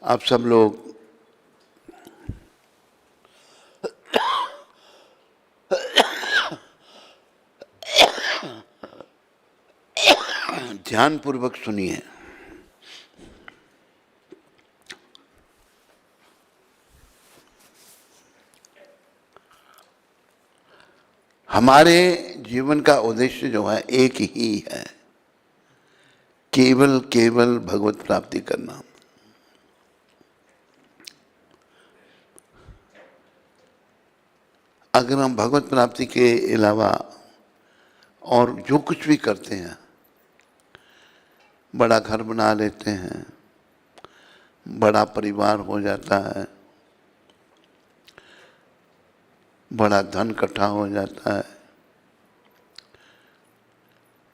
आप सब लोग ध्यानपूर्वक सुनिए। हमारे जीवन का उद्देश्य जो है एक ही है, केवल केवल भगवत प्राप्ति करना। अगर हम भगवत प्राप्ति के अलावा और जो कुछ भी करते हैं, बड़ा घर बना लेते हैं, बड़ा परिवार हो जाता है, बड़ा धन इकट्ठा हो जाता है,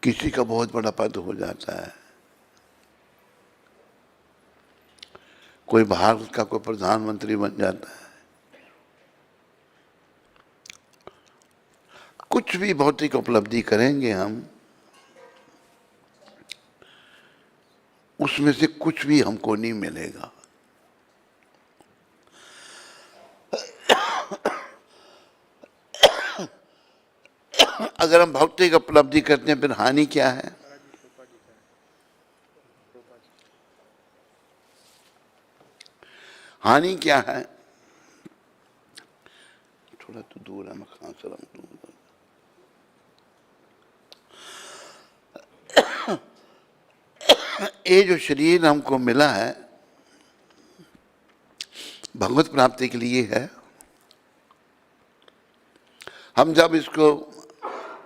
किसी का बहुत बड़ा पद हो जाता है, कोई भारत का कोई प्रधानमंत्री बन जाता है, कुछ भी भौतिक उपलब्धि करेंगे हम, उसमें से कुछ भी हमको नहीं मिलेगा। अगर हम भौतिक उपलब्धि करते हैं, फिर हानि क्या है? हानि क्या है? थोड़ा तो दूर है, मैं कहां से रहूं। ये जो शरीर हमको मिला है भगवत प्राप्ति के लिए है। हम जब इसको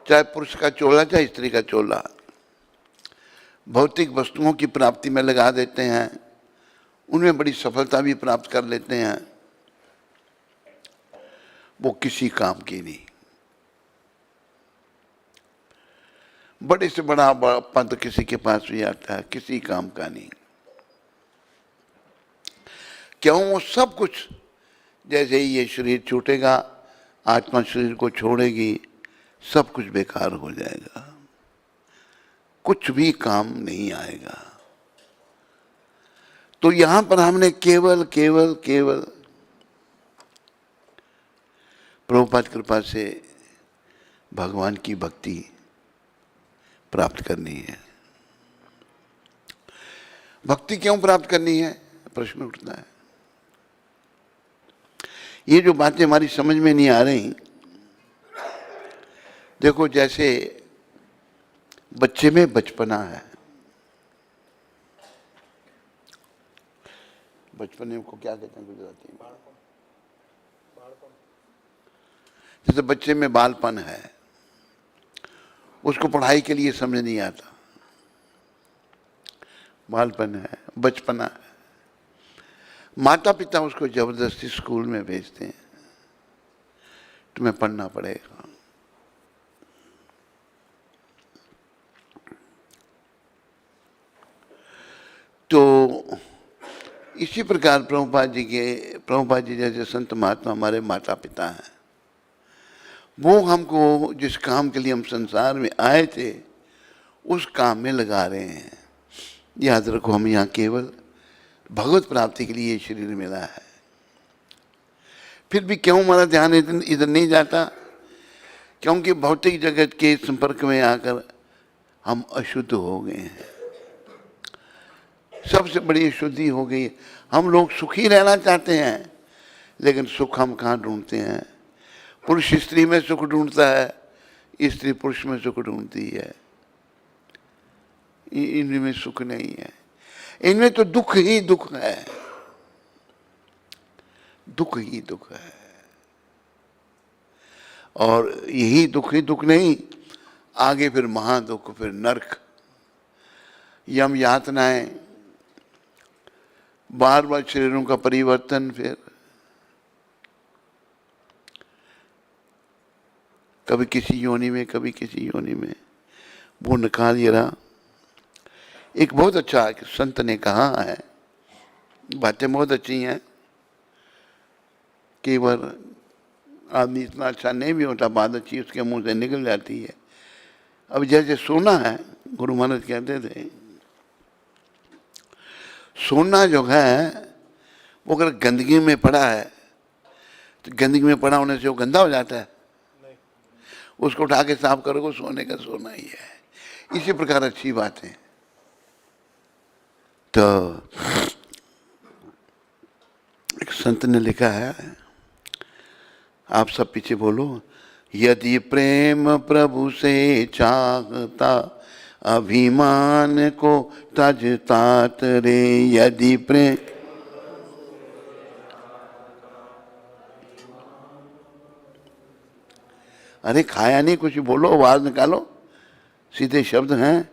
चाहे पुरुष का चोला चाहे स्त्री का चोला भौतिक वस्तुओं की प्राप्ति में लगा देते हैं, उनमें बड़ी सफलता भी प्राप्त कर लेते हैं, वो किसी काम की नहीं। बड़े से बड़ा पद किसी के पास भी आता है, किसी काम का नहीं। क्यों? वो सब कुछ जैसे ही ये शरीर छूटेगा, आत्मा शरीर को छोड़ेगी, सब कुछ बेकार हो जाएगा, कुछ भी काम नहीं आएगा। तो यहां पर हमने केवल केवल केवल प्रभुपाद कृपा से भगवान की भक्ति प्राप्त करनी है। भक्ति क्यों प्राप्त करनी है, प्रश्न उठता है। ये जो बातें हमारी समझ में नहीं आ रही, देखो जैसे बच्चे में बचपना है, बचपने को क्या कहते हैं गुजराती में? जैसे बच्चे में बालपन है, उसको पढ़ाई के लिए समझ नहीं आता, बालपन है, बचपना है। माता पिता उसको जबरदस्ती स्कूल में भेजते हैं, तुम्हें पढ़ना पड़ेगा। तो इसी प्रकार प्रभुपाद जी जैसे संत महात्मा हमारे माता पिता हैं। वो हमको जिस काम के लिए हम संसार में आए थे, उस काम में लगा रहे हैं। याद रखो, हम यहाँ केवल भगवत प्राप्ति के लिए ये शरीर मिला है। फिर भी क्यों हमारा ध्यान इधर नहीं जाता? क्योंकि भौतिक जगत के संपर्क में आकर हम अशुद्ध हो गए हैं। सबसे बड़ी अशुद्धि हो गई। हम लोग सुखी रहना चाहते हैं, लेकिन सुख हम कहाँ ढूंढते हैं? पुरुष स्त्री में सुख ढूंढता है, स्त्री पुरुष में सुख ढूंढती है। इनमें सुख नहीं है, इनमें तो दुख ही दुख है, दुख ही दुख है। और यही दुख ही दुख नहीं, आगे फिर महादुख, फिर नरक, यम यातनाएं, बार बार शरीरों का परिवर्तन, फिर कभी किसी योनि में, कभी किसी योनि में। वो निकाल जरा। एक बहुत अच्छा संत ने कहा है, बातें बहुत अच्छी हैं, केवल आदमी इतना अच्छा नहीं भी होता, बात अच्छी उसके मुंह से निकल जाती है। अब जैसे सोना है, गुरु महाराज कहते थे, सोना जो है वो अगर गंदगी में पड़ा है तो गंदगी में पड़ा होने से वो गंदा हो जाता है? उसको उठा के साफ करोगे, सोने का सोना ही है। इसी प्रकार अच्छी बात है। तो एक संत ने लिखा है, आप सब पीछे बोलो, यदि प्रेम प्रभु से चाहता अभिमान को तजता रे। यदि प्रेम, अरे खाया नहीं, कुछ बोलो, आवाज निकालो, सीधे शब्द हैं।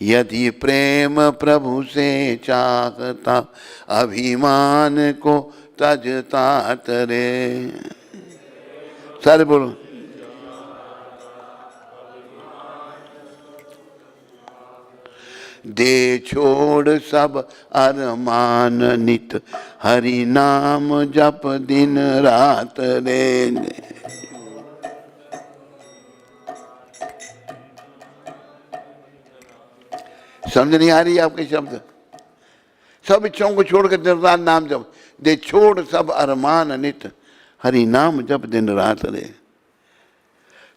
यदि प्रेम प्रभु से चाहता अभिमान को तजता रे। सारे बोलो, दे छोड़ सब अरमान नित हरि नाम जप दिन रात रे। समझ नहीं आ रही आपके शब्द? सब इच्छाओं को छोड़कर दिन रात नाम जप, दे छोड़ सब अरमान नित हरि नाम जप दिन रात रे।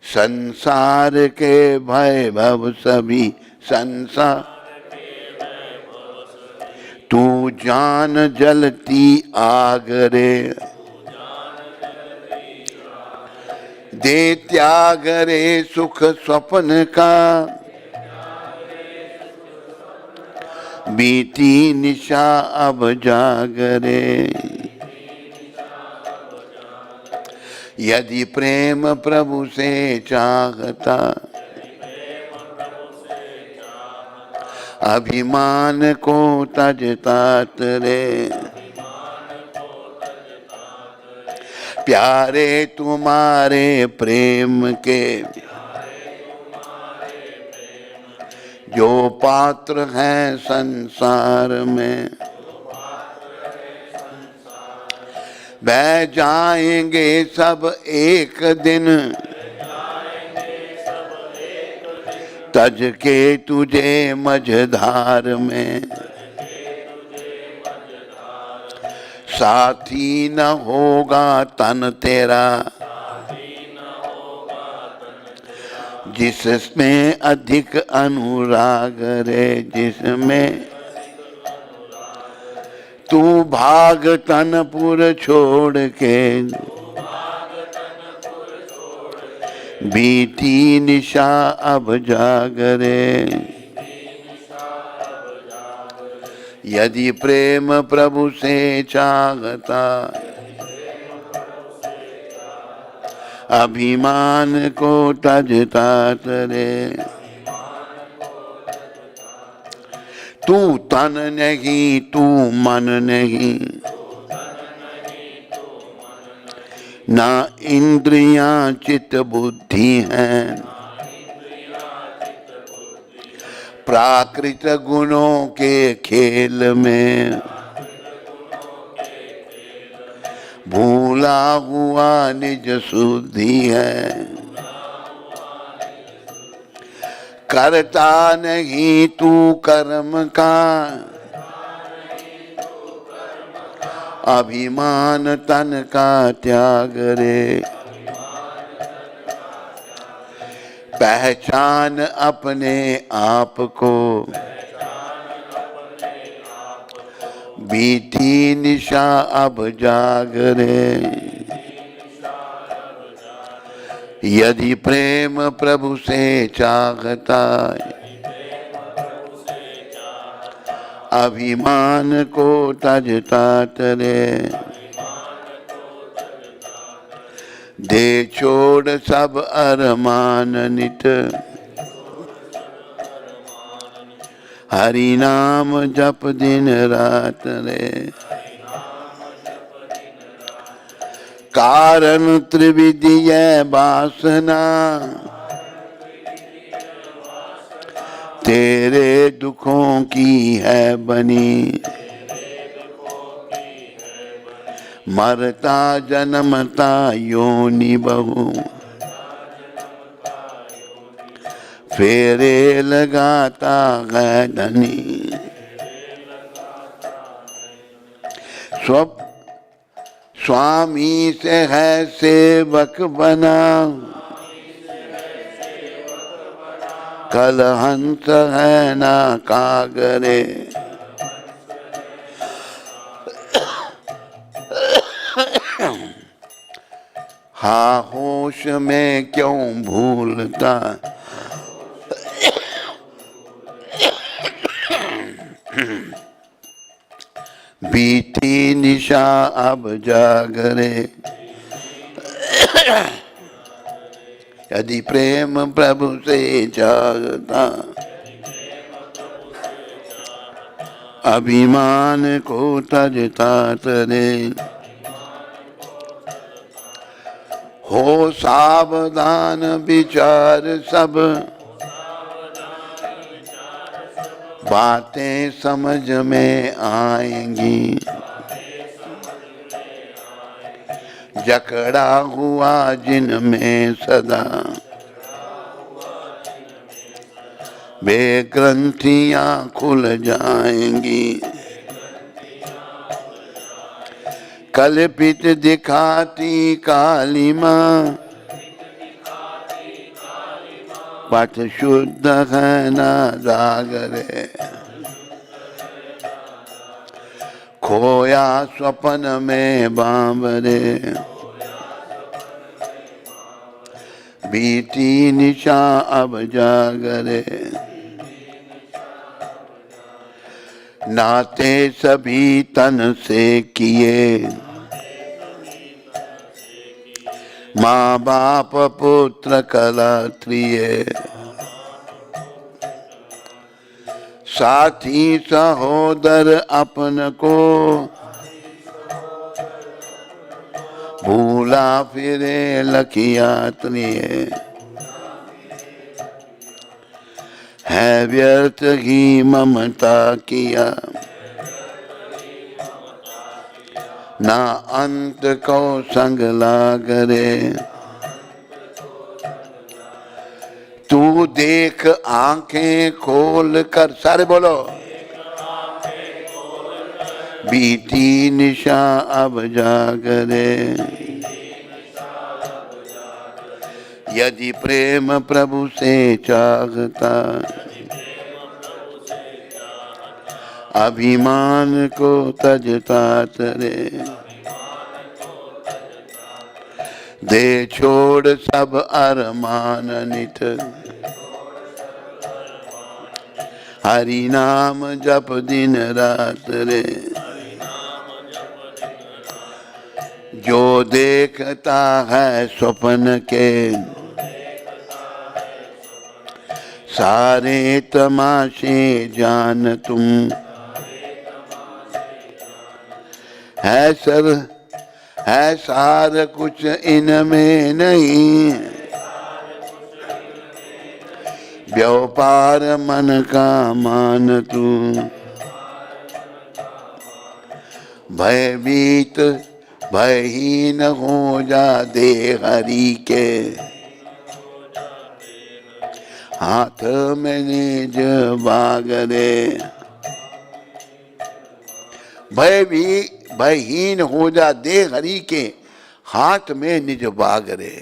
संसार के भय भव सभी संसार, तू जान जलती आग रे। दे त्याग रे सुख स्वप्न का, बीती निशा अब जागरे। यदि प्रेम प्रभु से चाहता अभिमान को तजता रे। प्यारे तुम्हारे प्रेम के जो पात्र हैं संसार में, बह जाएंगे सब एक दिन, तज के तुझे मझधार में। साथी न होगा तन तेरा जिसमें अधिक अनुराग रे। जिसमें तू भाग तनपुर छोड़ के, बीती निशा अब जागरे। यदि प्रेम प्रभु से चाहता अभिमान को तजता रे। तू तन नहीं तू मन नहीं, ना इंद्रियां चित बुद्धि हैं, प्राकृत गुणों के खेल में भूला हुआ निज शुद्धि है। करता नहीं तू कर्म का अभिमान तन का त्याग रे। पहचान अपने आप को बीती निशा अब जागरे। यदि प्रेम प्रभु से चाहता अभिमान को तजता रे। दे छोड़ सब अरमान नित हरि नाम जप दिन रात रे। कारण त्रिविधीय वासना तेरे दुखों की है बनी। मरता जन्मता योनि बहु फेरे लगाता है धनी। स्वप्न स्वामी से है सेवक बना, कल हंस है ना कागरे। हा होश में क्यों भूलता, बीती निशा अब जागरे। यदि प्रेम प्रभु से जागता, अभिमान को तजता तरे। हो सावधान विचार सब, बातें समझ में आएंगी। जकड़ा हुआ जिनमें सदा, वे ग्रंथियां खुल जाएंगी। कल्पित दिखाती कालिमा, पथ शुद्ध है ना जागरे। खोया स्वप्न में बांबरे, बीती निशा अब जागरे। नाते सभी तन से किए, माँ बाप पुत्र कलात्रिय। साथी सहोदर अपन को, भूला फिरे लखियात्रिय। है व्यर्थ ही ममता किया, ना अंत को संग लागरे। तू देख आंखें खोल कर, सारे बोलो, बीती निशा अब जागरे। यदि प्रेम प्रभु से चाहता, अभिमान को तजता तरे। दे छोड़ सब अरमान नित, हरि नाम जप दिन रात रे। जो देखता है स्वप्न के, सारे तमाशे जान तुम। है सार कुछ इनमें नहीं, व्यापार मन का मान तू। भयभीत भयहीन हो जा दे हरि के, हाथ में निज बागरे। भयहीन हो जा दे हरि के, हाथ में निज बागरे।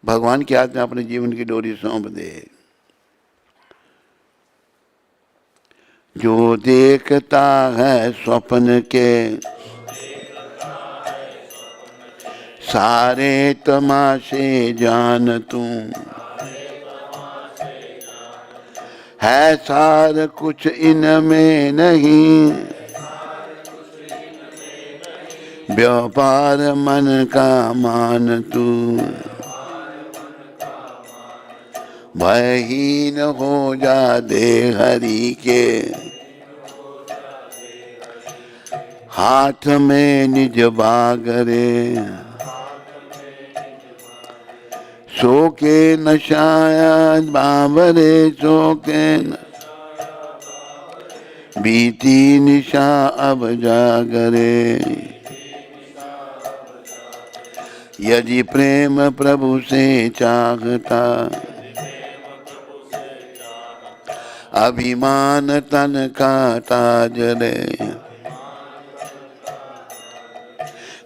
भगवान के हाथ में अपने जीवन की डोरी सौंप दे। जो देखता है स्वप्न के, सारे तमाशे जान तू। है सार कुछ इनमें नहीं, व्यापार मन का मान तू। भयहीन हो जा दे हरि के, हाथ में निज बागरे। सो के नशाया बाबरे, सो के बीती निशा अब जागरे। यदि प्रेम प्रभु से चाहता, अभिमान तन का ताज रे।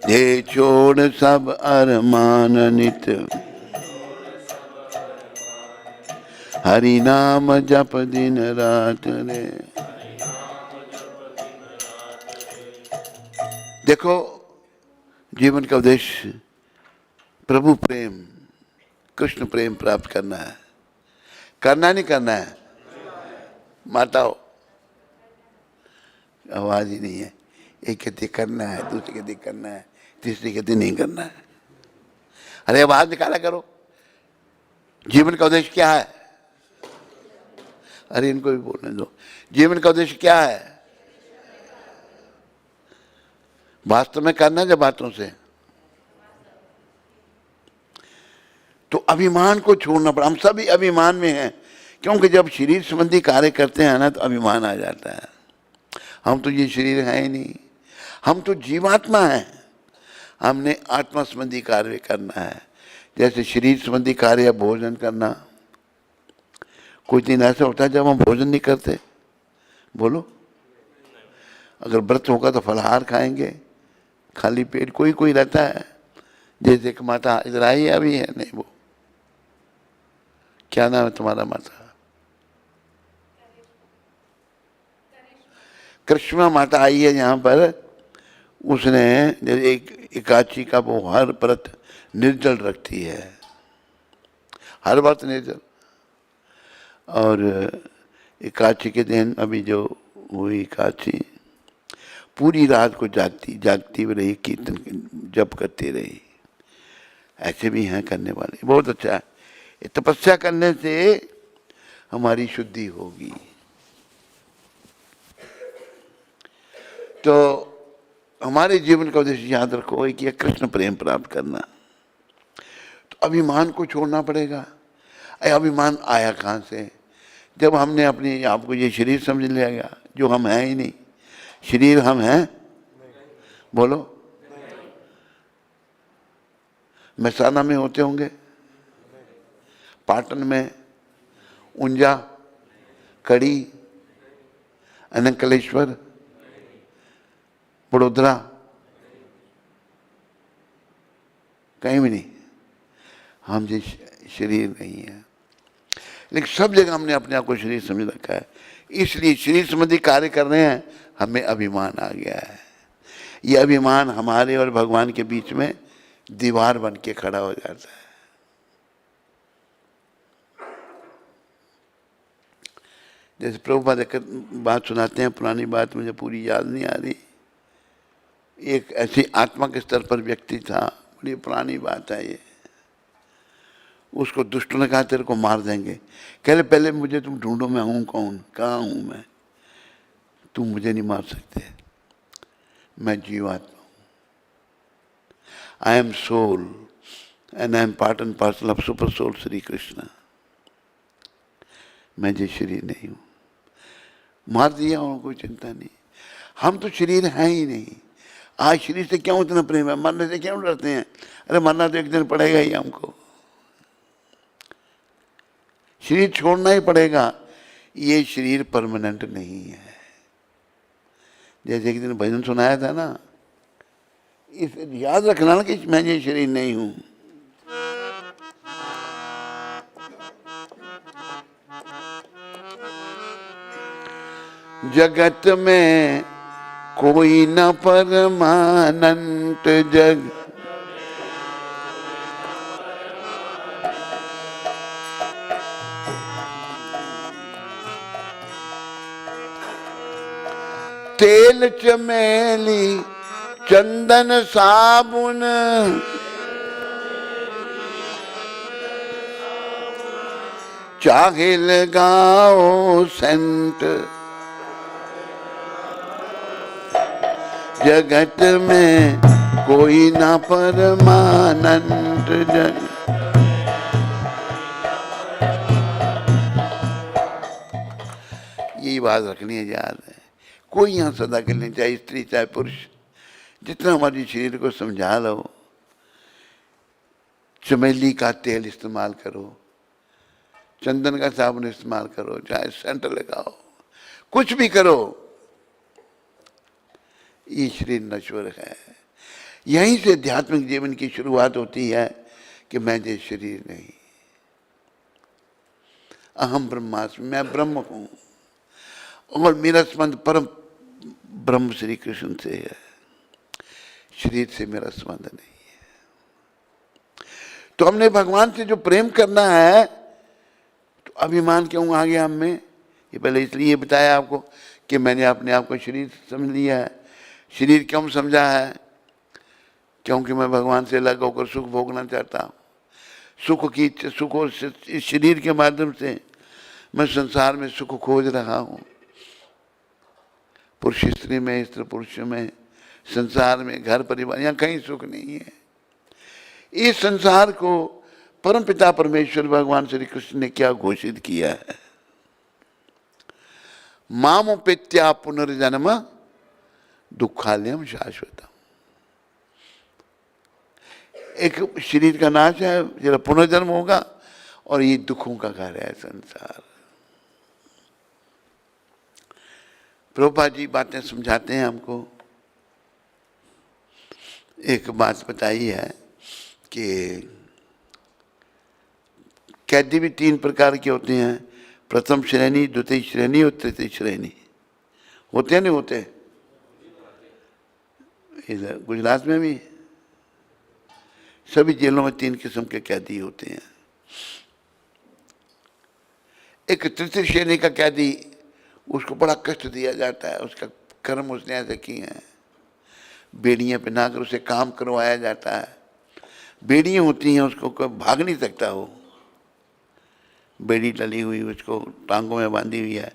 ये छोड़ सब अरमान नित हरि नाम जप दिन रात रे। देखो जीवन का उद्देश्य प्रभु प्रेम, कृष्ण प्रेम प्राप्त करना है। करना नहीं करना है? माताओं, आवाज ही नहीं है। एक कहती करना है, दूसरी कहती करना है, तीसरी कहती नहीं करना है। अरे आवाज निकाला करो। जीवन का उद्देश्य क्या है? अरे इनको भी बोलने दो। जीवन का उद्देश्य क्या है? वास्तव में करना जब बातों से, तो अभिमान को छोड़ना पड़ा। हम सभी अभिमान में हैं, क्योंकि जब शरीर संबंधी कार्य करते हैं ना तो अभिमान आ जाता है। हम तो ये शरीर है ही नहीं, हम तो जीवात्मा हैं। हमने आत्मा संबंधी कार्य करना है। जैसे शरीर संबंधी कार्य, भोजन करना। कुछ दिन ऐसा होता है जब हम भोजन नहीं करते, बोलो। अगर व्रत होगा तो फलाहार खाएंगे, खाली पेट। कोई कोई रहता है, जैसे एक माता इधर आई अभी है, नहीं वो क्या नाम है तुम्हारा माता? कृष्णा माता आई है यहाँ पर। उसने जैसे एक एकादशी का वो हर व्रत निर्जल रखती है, हर व्रत निर्जल। और एकादशी के दिन अभी जो हुई एकादशी, पूरी रात को जागती भी रही, कीर्तन जप करती रही। ऐसे भी हैं करने वाले, बहुत अच्छा है। तपस्या करने से हमारी शुद्धि होगी। तो हमारे जीवन का उद्देश्य याद रखो कि कृष्ण प्रेम प्राप्त करना। तो अभिमान को छोड़ना पड़ेगा। अभिमान आया कहाँ से? जब हमने अपने आप को ये शरीर समझ लिया गया, जो हम हैं ही नहीं। शरीर हम हैं? बोलो। महसाना में होते होंगे, पाटन में, ऊंजा, कड़ी, अनंकलेश्वर, बड़ोदरा, कहीं भी नहीं। हम ये शरीर नहीं है, लेकिन सब जगह हमने अपने आप को शरीर समझ रखा है। इसलिए शरीर संबंधी कार्य कर रहे हैं, हमें अभिमान आ गया है। ये अभिमान हमारे और भगवान के बीच में दीवार बन के खड़ा हो जाता है। जैसे प्रभुपाद एक बात सुनाते हैं, पुरानी बात मुझे पूरी याद नहीं आ रही। एक ऐसी आत्मा के स्तर पर व्यक्ति था, बड़ी पुरानी बात है ये। उसको दुष्टों ने कहा तेरे को मार देंगे। कह रहे पहले मुझे तुम ढूंढो, मैं हूं कौन, कहाँ हूं मैं, तुम मुझे नहीं मार सकते। मैं जीवात्मा हूं, I am soul and I am part and parcel of super soul Shri Krishna. मैं ये शरीर नहीं हूं। मार दिया और कोई चिंता नहीं। हम तो शरीर हैं ही नहीं। आज शरीर से क्यों इतना प्रेम है? मरने से क्यों डरते हैं? अरे मरना तो एक दिन पड़ेगा ही हमको, शरीर छोड़ना ही पड़ेगा। ये शरीर परमानेंट नहीं है। जैसे एक दिन भजन सुनाया था ना, इस याद रखना ना कि मैं ये शरीर नहीं हूं। जगत में कोई न परमानंत जग, तेल चमेली चंदन साबुन, चाहे लगाओ सेंट, जगत में कोई ना परमानंत जग। यही बात रखनी है, याद है। कोई यहाँ सदा के लिए, चाहे स्त्री चाहे पुरुष, जितना हमारे शरीर को समझा लो। चमेली का तेल इस्तेमाल करो, चंदन का साबुन इस्तेमाल करो, चाहे सेंट लगाओ, कुछ भी करो। ये शरीर नश्वर है। यहीं से आध्यात्मिक जीवन की शुरुआत होती है कि मैं ये शरीर नहीं, अहम ब्रह्मास्मि, मैं ब्रह्म हूं और मेरा संबंध परम ब्रह्म श्री कृष्ण से है, शरीर से मेरा संबंध नहीं है। तो हमने भगवान से जो प्रेम करना है, तो अभिमान क्यों आ गया हम में? ये पहले इसलिए बताया आपको कि मैंने अपने आप को शरीर समझ लिया है। शरीर क्यों समझा है? क्योंकि मैं भगवान से अलग होकर सुख भोगना चाहता हूँ। सुख और इस शरीर के माध्यम से मैं संसार में सुख खोज रहा हूँ, पुरुष स्त्री में, स्त्री पुरुष में, संसार में, घर परिवार, यहाँ कहीं सुख नहीं है। इस संसार को परमपिता परमेश्वर भगवान श्री कृष्ण ने क्या घोषित किया है? मामुपेत्या पुनर्जन्म दुखालयम शाश्वतम। एक शरीर का नाश है, जरा पुनर्जन्म होगा, और ये दुखों का घर है संसार। प्रभुपाद जी बातें समझाते हैं हमको। एक बात बताई है कि कैदी भी 3 प्रकार के होते हैं, प्रथम श्रेणी, द्वितीय श्रेणी और तृतीय श्रेणी। होते हैं नहीं होते? इधर गुजरात में भी सभी जेलों में 3 किस्म के कैदी होते हैं। एक तृतीय श्रेणी का कैदी, उसको बड़ा कष्ट दिया जाता है, उसका कर्म उसने ऐसे किए हैं, बेड़ियां पहनाकर उसे काम करवाया जाता है। बेड़ियां होती हैं, उसको कोई भाग नहीं सकता, वो बेड़ी डली हुई उसको टांगों में बांधी हुई है,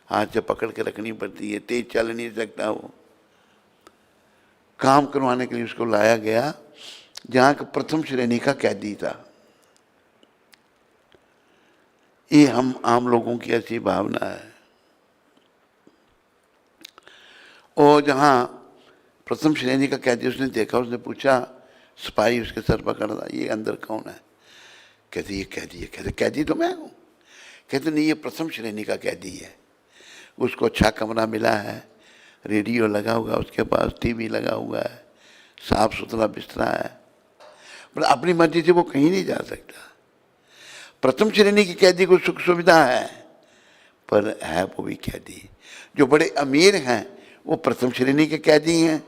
हाथ से पकड़ के रखनी पड़ती है, तेज चल नहीं सकता। वो काम करवाने के लिए उसको लाया गया, जहाँ का प्रथम श्रेणी का कैदी था। ये हम आम लोगों की ऐसी भावना है। और जहाँ प्रथम श्रेणी का कैदी, उसने देखा, उसने पूछा, सिपाही उसके सर पकड़ रहा, ये अंदर कौन है? कहते ये कैदी है। कहते कैदी तो मैं हूँ। कहते नहीं, ये प्रथम श्रेणी का कैदी है। उसको अच्छा कमरा मिला है, रेडियो लगा हुआ, उसके पास टीवी लगा हुआ है, साफ सुथरा बिस्तरा है, पर अपनी मर्जी से वो कहीं नहीं जा सकता। प्रथम श्रेणी की कैदी को सुख सुविधा है, पर है वो भी कैदी। जो बड़े अमीर हैं वो प्रथम श्रेणी के कैदी हैं,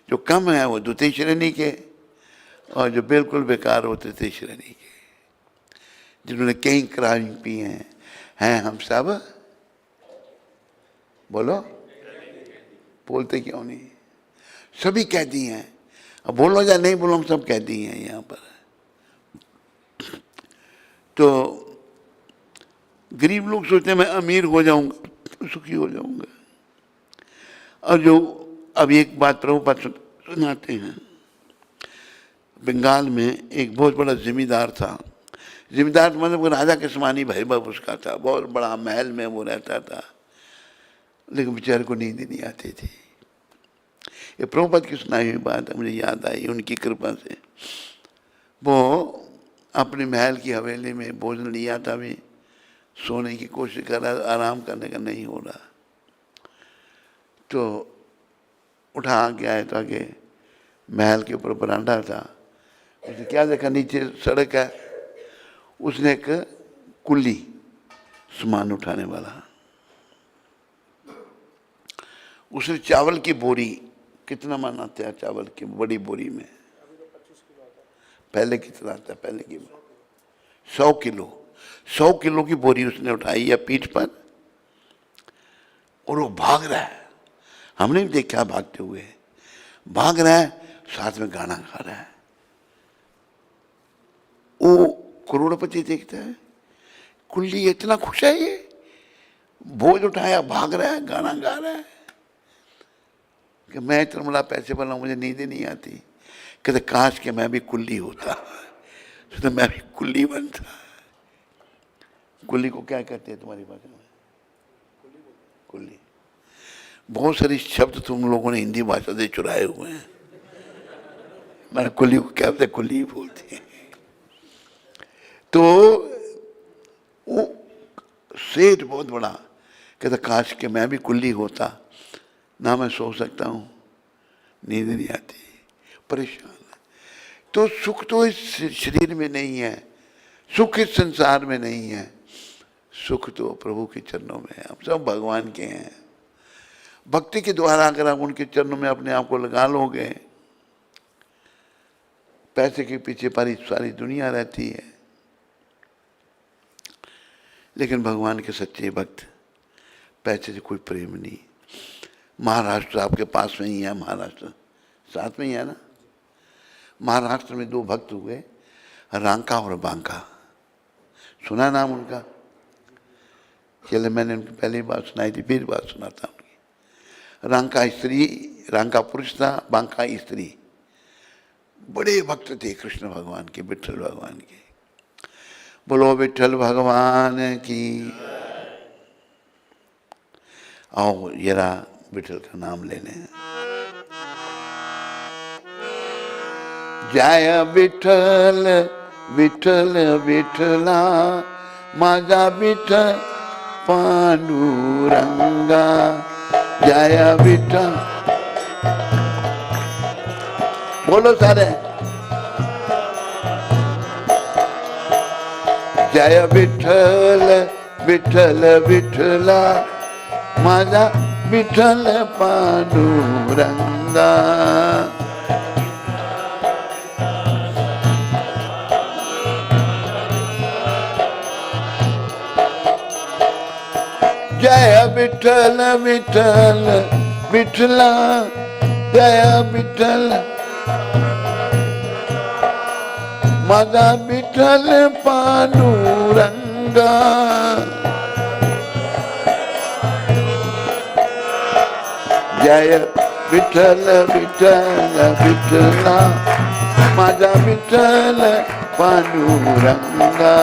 जो कम है वो द्वितीय श्रेणी के, और जो बिल्कुल बेकार हो तृतीय श्रेणी के, जिन्होंने कई क्राइम किए हैं हम सब। बोलो, बोलते क्यों नहीं? सभी कैदी हैं। अब बोलो या नहीं बोलो, हम सब कैदी हैं यहाँ पर। तो गरीब लोग सोचते हैं मैं अमीर हो जाऊंगा तो सुखी हो जाऊंगा। और जो अब एक बात प्रभुपाद सुनाते हैं, बंगाल में एक बहुत बड़ा जिम्मेदार था। जिम्मेदार मतलब राजा के समान ही वैभव उसका था, बहुत बड़ा महल में वो रहता था, लेकिन बेचारे को नींद नहीं आती थी। ये प्रभुपाद की सुनाई हुई बात है, मुझे याद आई उनकी कृपा से। वो अपने महल की हवेली में भोजन लिया था, भी सोने की कोशिश कर रहा, आराम करने का नहीं हो रहा। तो उठा के आया था कि महल के ऊपर बरांडा था, उसने क्या देखा, नीचे सड़क है, उसने एक कुल्ली, सामान उठाने वाला, उसने चावल की बोरी, कितना मन आता है चावल की बड़ी बोरी में, पहले कितना आता है, पहले की 100 किलो, 100 किलो की बोरी उसने उठाई है पीठ पर, और वो भाग रहा है। हमने भी देखा भागते हुए, भाग रहा है, साथ में गाना गा रहा है। वो करोड़पति देखता है, कुल्ली इतना खुश है, ये बोझ उठाया, भाग रहा है, गाना गा रहा है कि मैं इतना बड़ा पैसे वाला हूं, मुझे नींद नहीं आती। कहते काश कि मैं भी कुल्ली होता, तो मैं भी कुल्ली बनता। कुल्ली को क्या कहते हैं तुम्हारी भाषा में? कुल्ली। बहुत सारे शब्द तुम लोगों ने हिंदी भाषा से चुराए हुए हैं। मैंने कुल्ली को क्या बोलते, कुल्ली बोलते हैं। तो वो सेठ बहुत बड़ा, कहता काश कि मैं भी कुल्ली होता, ना मैं सो सकता हूँ, नींद नहीं आती, परेशान है। तो सुख तो इस शरीर में नहीं है, सुख इस संसार में नहीं है, सुख तो प्रभु के चरणों में है। हम सब भगवान के हैं। भक्ति के द्वारा अगर आप उनके चरणों में अपने आप को लगा लोगे, पैसे के पीछे सारी दुनिया रहती है, लेकिन भगवान के सच्चे भक्त पैसे से कोई प्रेम नहीं। महाराष्ट्र आपके पास में ही है, महाराष्ट्र साथ में ही है ना। महाराष्ट्र में 2 भक्त हुए, रांका और बांका। सुना नाम उनका? चले मैंने उनकी पहली बात सुनाई थी, फिर बात सुनाता हूँ। रांका पुरुष था, बांका स्त्री। बड़े भक्त थे कृष्ण भगवान के, विठल भगवान के। बोलो विठल भगवान की। आओ जरा विठल का नाम ले लें। जय विठल विठल विठला, माझा विठल पांडुरंगा। जय विठल, बोलो सारे। जय विठल विठल विठला, माझा विठल पांडुरंगा। जय विठल विठल विठला, जय विठल माझा विठल पांडुरंगा। जय विठल विठल विठला, माझा विठल पांडुरंगा।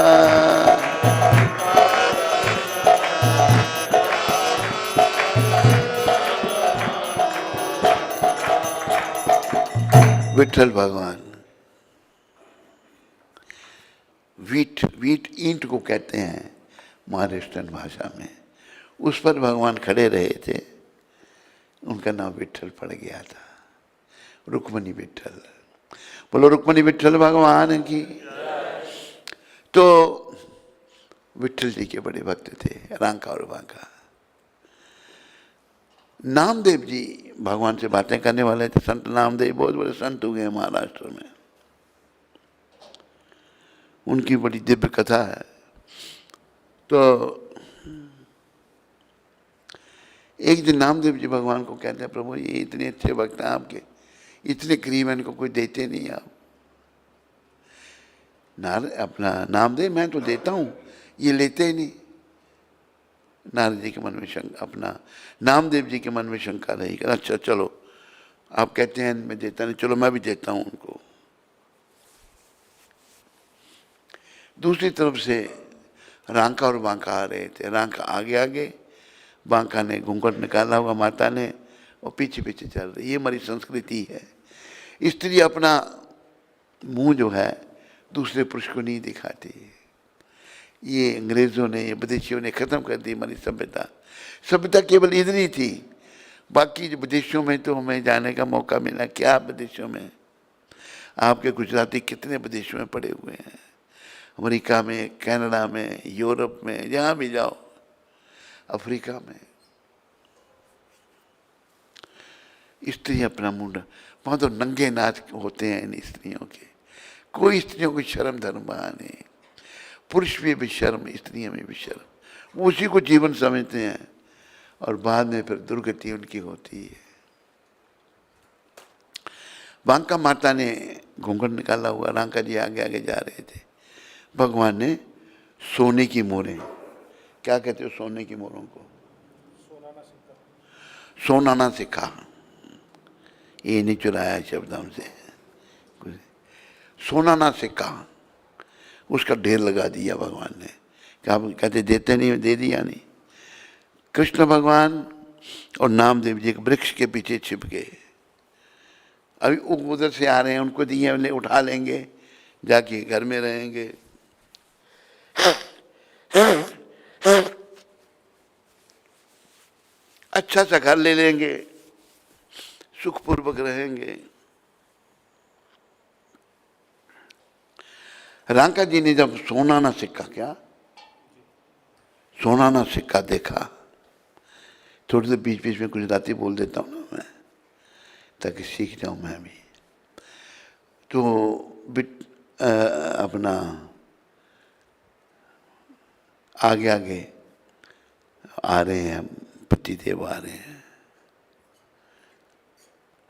विठल भगवान, वीट ईंट को कहते हैं महाराष्ट्रन भाषा में, उस पर भगवान खड़े रहे थे, उनका नाम विठल पड़ गया था, रुक्मणी विठल। बोलो रुक्मणी विठल भगवान की। तो विठल जी के बड़े भक्त थे रांका और बांका। नामदेव जी भगवान से बातें करने वाले थे। संत नामदेव बहुत बड़े संत हुए हैं महाराष्ट्र में, उनकी बड़ी दिव्य कथा है। तो एक दिन नामदेव जी भगवान को कहते हैं, प्रभु ये इतने अच्छे भक्त हैं आपके, इतने करीब इनको कोई देते नहीं आप। अपना नामदेव मैं तो देता हूँ, ये लेते ही नहीं। नारद जी के मन में शंका, अपना नामदेव जी के मन में शंका रही। अच्छा चलो आप कहते हैं मैं देता नहीं, चलो मैं भी देता हूँ उनको। दूसरी तरफ से रांका और बांका आ रहे थे। रांका आगे आगे, बांका ने घूंघट निकाला हुआ माता ने, और पीछे पीछे चल रही। ये हमारी संस्कृति है। स्त्री अपना मुंह जो है दूसरे पुरुष को नहीं दिखाती। ये अंग्रेजों ने, ये विदेशियों ने ख़त्म कर दी हमारी सभ्यता। सभ्यता केवल इधर ही थी, बाकी विदेशों में तो हमें जाने का मौका मिला। क्या विदेशों में, आपके गुजराती कितने विदेशों में पड़े हुए हैं, अमेरिका में, कनाडा में, यूरोप में, जहाँ भी जाओ, अफ्रीका में। स्त्री अपना मुंड, वहाँ तो नंगे नाच होते हैं इन स्त्रियों के। कोई स्त्रियों को शर्म धर्म वहाँ नहीं। पुरुष में भी शर्म, स्त्रियों में भी शर्म, वो उसी को जीवन समझते हैं, और बाद में फिर दुर्गति उनकी होती है। बांका माता ने घूंघट निकाला हुआ, रांका जी आगे आगे जा रहे थे। भगवान ने सोने की मोहरें, क्या कहते हो सोने की मोहरों को? सोनाना सिक्का। ये नहीं चुराया शब्द हमसे। सोनाना सिक्का, उसका ढेर लगा दिया भगवान ने। क्या कहते देते नहीं, दे दिया नहीं। कृष्ण भगवान और नामदेव जी एक वृक्ष के पीछे छिप गए। अभी उधर से आ रहे हैं, उनको दिए, उठा लेंगे, जाके घर में रहेंगे। अच्छा सा घर ले लेंगे, सुखपूर्वक रहेंगे। रांका जी ने जब सोनाना सिक्का, क्या सोनाना सिक्का देखा, थोड़ी देर बीच बीच में गुजराती बोल देता हूँ ना मैं, ताकि सीख जाऊँ मैं भी। तो अपना आगे आगे आ रहे हैं, पतिदेव आ रहे हैं,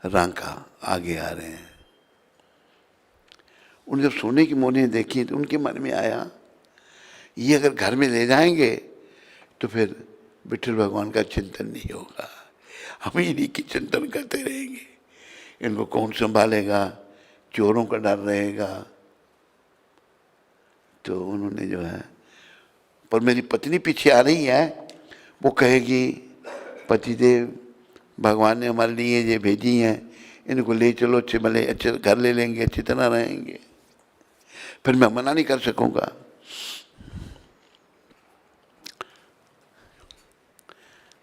रांका आगे आ रहे हैं। उन जब सोने की मोहरें देखी तो उनके मन में आया, ये अगर घर में ले जाएंगे तो फिर विठल भगवान का चिंतन नहीं होगा, हम इन्हीं की चिंतन करते रहेंगे, इनको कौन संभालेगा, चोरों का डर रहेगा। तो उन्होंने जो है, पर मेरी पत्नी पीछे आ रही है, वो कहेगी पतिदेव भगवान ने हमारे लिए ये भेजी हैं, इनको ले चलो, अच्छे भले अच्छे घर ले लेंगे, अच्छी तरह रहेंगे, फिर मैं मना नहीं कर सकूंगा।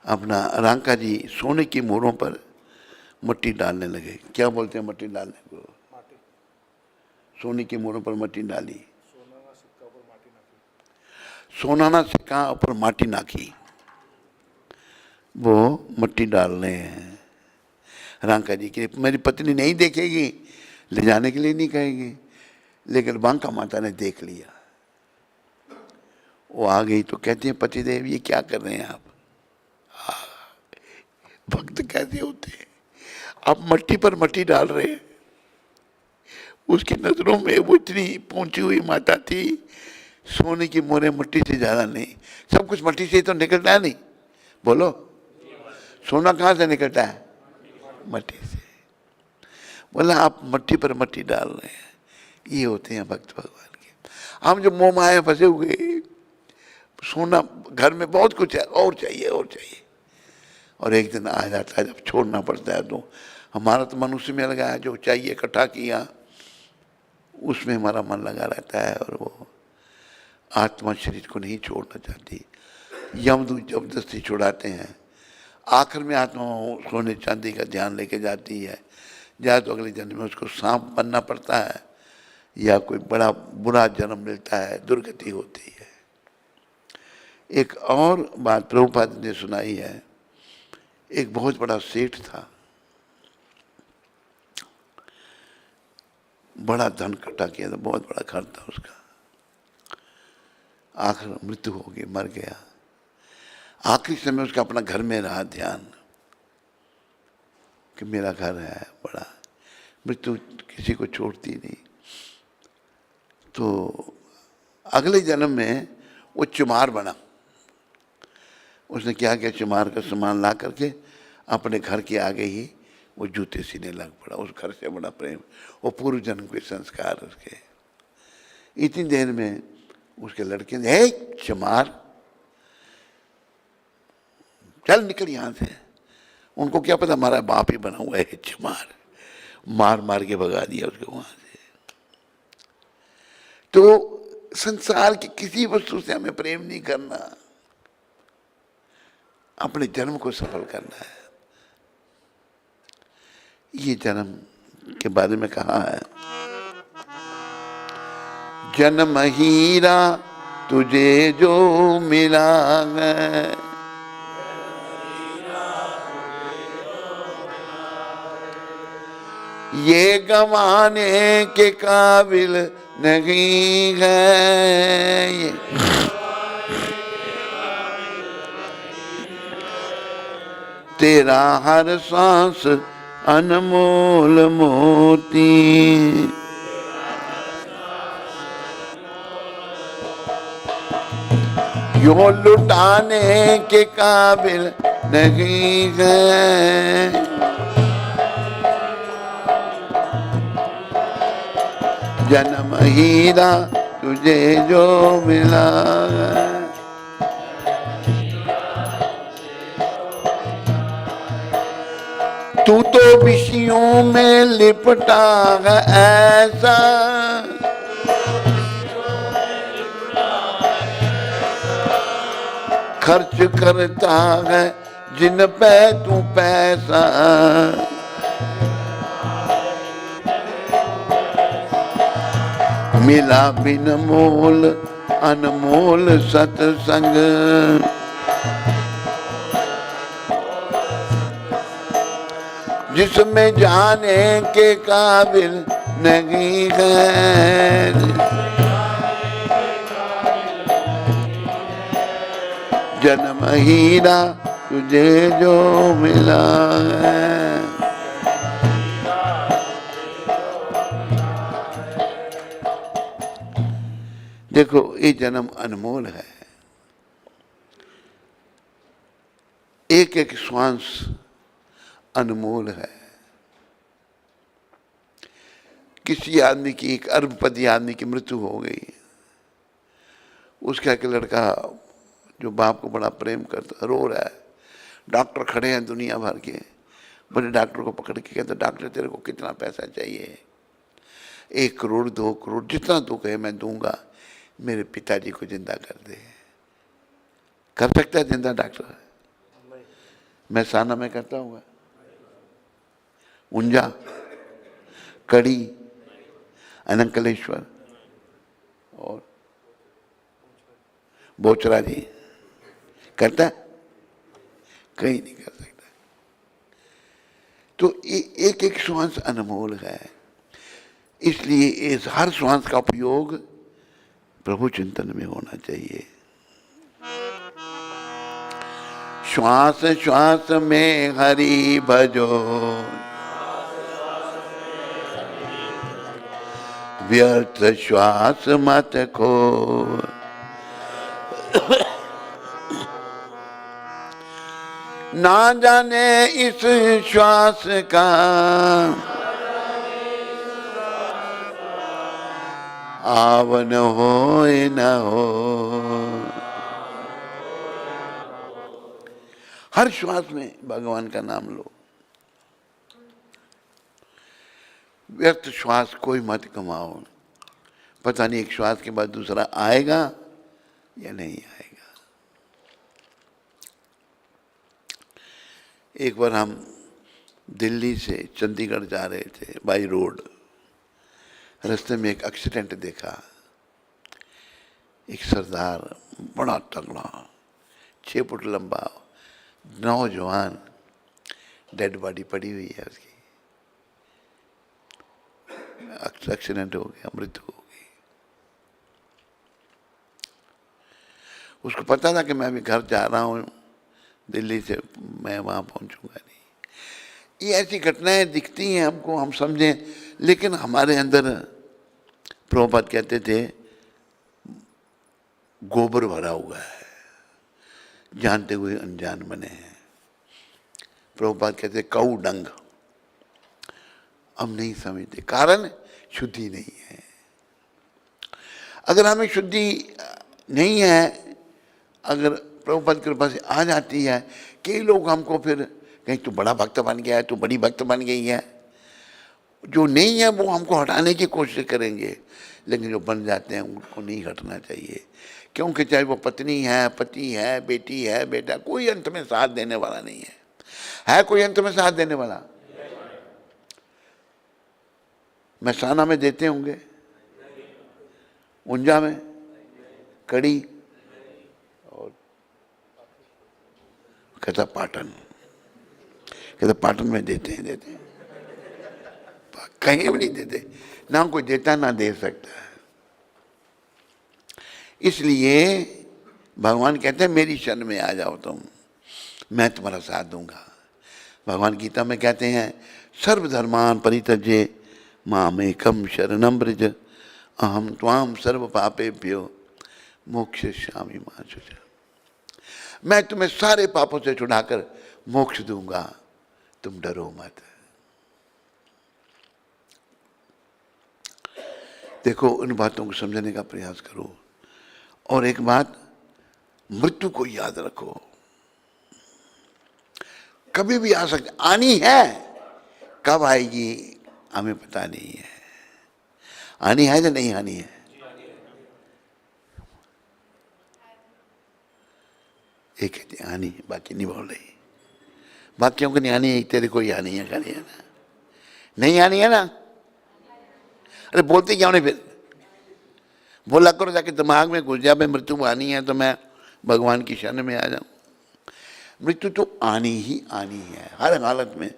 अपना रांका जी सोने की मोहरों पर मट्टी डालने लगे। क्या बोलते हैं मट्टी डालने को? सोने की मोहरों पर मट्टी डाली, सोनाना सिक्का ऊपर माटी नाखी, वो मट्टी डाल रहे हैं रांका जी की। मेरी पत्नी नहीं देखेगी, ले जाने के लिए नहीं कहेगी, लेकिन बांका माता ने देख लिया, वो आ गई तो कहती है पतिदेव ये क्या कर रहे हैं आप? भक्त कैसे होते हैं, आप मट्टी पर मट्टी डाल रहे हैं। उसकी नजरों में वो इतनी पहुंची हुई माता थी, सोने की मोहरें मट्टी से ज्यादा नहीं, सब कुछ मट्टी से तो निकलता है नहीं, बोलो सोना कहाँ से निकलता है? मट्टी से। बोला आप मट्टी पर मट्टी डाल रहे हैं, ये होते हैं भक्त भगवान के। हम जो मोह माया फंसे हुए, सोना घर में बहुत कुछ है, और चाहिए और चाहिए, और एक दिन आ जाता है जब छोड़ना पड़ता है। तो हमारा तो मनुष्य में लगा है, जो चाहिए इकट्ठा किया उसमें हमारा मन लगा रहता है, और वो आत्मा शरीर को नहीं छोड़ना चाहती। यमदूत जबरदस्ती छुड़ाते हैं, आखिर में आत्मा सोने चांदी का ध्यान लेके जाती है, या तो अगले जन्म में उसको सांप बनना पड़ता है, या कोई बड़ा बुरा जन्म मिलता है, दुर्गति होती है। एक और बात प्रभुपाद ने सुनाई है, एक बहुत बड़ा सेठ था, बड़ा धन इकट्ठा किया था, बहुत बड़ा घर था उसका, आखिर मृत्यु हो गई, मर गया। आखिरी समय उसका अपना घर में रहा ध्यान कि मेरा घर है बड़ा, मृत्यु किसी को छोड़ती नहीं। तो अगले जन्म में वो चुमार बना। उसने क्या किया, चुमार का सामान ला करके अपने घर के आगे ही वो जूते सीने लग पड़ा। उस घर से बड़ा प्रेम, वो पूर्व जन्म के संस्कार उसके। इतनी देर में उसके लड़के ने, हे चुमार चल निकल यहाँ से। उनको क्या पता हमारा बाप ही बना हुआ है चुमार, मार मार के भगा दिया उसको वहां से। तो संसार की किसी वस्तु से हमें प्रेम नहीं करना, अपने जन्म को सफल करना है। ये जन्म के बारे में कहा है, जन्म हीरा तुझे जो मिला है, ये गंवाने के काबिल नहीं है। तेरा हर सांस अनमोल मोती, यो लुटाने के काबिल नहीं है। जन्म हीरा तुझे जो मिला है। तू तो विषयों में लिपटा है ऐसा, खर्च करता है जिन पे तू पैसा, मिला बिन मोल अनमोल सत्संग। जिसमें जाने के काबिल नहीं है, जन्म हीरा तुझे जो मिला है। देखो ये जन्म अनमोल है, एक एक श्वास अनमोल है। किसी आदमी की, एक अरबपति आदमी की मृत्यु हो गई, उसका एक लड़का जो बाप को बड़ा प्रेम करता रो रहा है, डॉक्टर खड़े हैं दुनिया भर के, बड़े डॉक्टर को पकड़ के कहते डॉक्टर तेरे को कितना पैसा चाहिए? 1 करोड़ 2 करोड़ जितना तू कहे मैं दूंगा, मेरे पिताजी को जिंदा कर दे। कर सकता है जिंदा डॉक्टर? मैं साना में करता हूँ, ऊंजा, कड़ी, अनंकलेश्वर और बोचरा जी करता है? कहीं नहीं कर सकता। तो एक एक श्वास अनमोल है, इसलिए इस हर श्वास का उपयोग प्रभु चिंतन में होना चाहिए। श्वास श्वास में हरि भजो, व्यर्थ श्वास मत खो। ना जाने इस श्वास का आवन हो न हो। हर श्वास में भगवान का नाम लो। व्यर्थ श्वास कोई मत कमाओ, पता नहीं एक श्वास के बाद दूसरा आएगा या नहीं आएगा। एक बार हम दिल्ली से चंडीगढ़ जा रहे थे बाई रोड, रास्ते में एक एक्सीडेंट देखा। एक सरदार बड़ा तगड़ा 6 फुट लंबा नौजवान, डेड बॉडी पड़ी हुई है उसकी, एक्सीडेंट हो गया, मृत्यु हो गई। उसको पता था कि मैं अभी घर जा रहा हूँ दिल्ली से, मैं वहाँ पहुँचूंगा नहीं। ये ऐसी घटनाएं दिखती हैं हमको, हम समझें, लेकिन हमारे अंदर प्रभुपाद कहते थे गोबर भरा हुआ है, जानते हुए अनजान बने हैं। प्रभुपाद कहते कऊ डंग, हम नहीं समझते, कारण शुद्धि नहीं है। अगर हमें शुद्धि नहीं है, अगर प्रभुपाद की कृपा से आ जाती है, कई लोग हमको फिर कहीं तू बड़ा भक्त बन गया है, तू बड़ी भक्त बन गई है, जो नहीं है वो हमको हटाने की कोशिश करेंगे, लेकिन जो बन जाते हैं उनको नहीं हटना चाहिए। क्योंकि चाहे वो पत्नी है, पति है, बेटी है, बेटा, कोई अंत में साथ देने वाला नहीं है कोई अंत में साथ देने वाला? महसाना में देते होंगे, ऊंजा में, कड़ी, और कहता पाटन, कहता पाटन में देते हैं, कहीं भी नहीं देते, ना कोई देता ना दे सकता है। इसलिए भगवान कहते हैं मेरी शरण में आ जाओ तुम, मैं तुम्हारा साथ दूंगा। भगवान गीता में कहते हैं सर्वधर्मान परित्यज्य मामेकं शरणं व्रज अहम त्वाम सर्व पापेभ्यो मोक्षयिष्यामि मा शुचः। मैं तुम्हें सारे पापों से छुड़ाकर मोक्ष दूंगा, तुम डरो मत। देखो, उन बातों को समझने का प्रयास करो। और एक बात, मृत्यु को याद रखो, कभी भी आ सकती, आनी है, कब आएगी हमें पता नहीं है। आनी है या नहीं आनी है? एक है आनी, बाकी नहीं बोल रही, बाकियों को नहीं आनी है, तेरे को ही आनी है, खाली है ना, नहीं आनी है ना, अरे बोलते क्यों नहीं फिर? बोला करो जाके दिमाग में घुस जाए, मृत्यु आनी है तो मैं भगवान की शरण में आ जाऊं। मृत्यु तो आनी ही आनी है हर हालत में,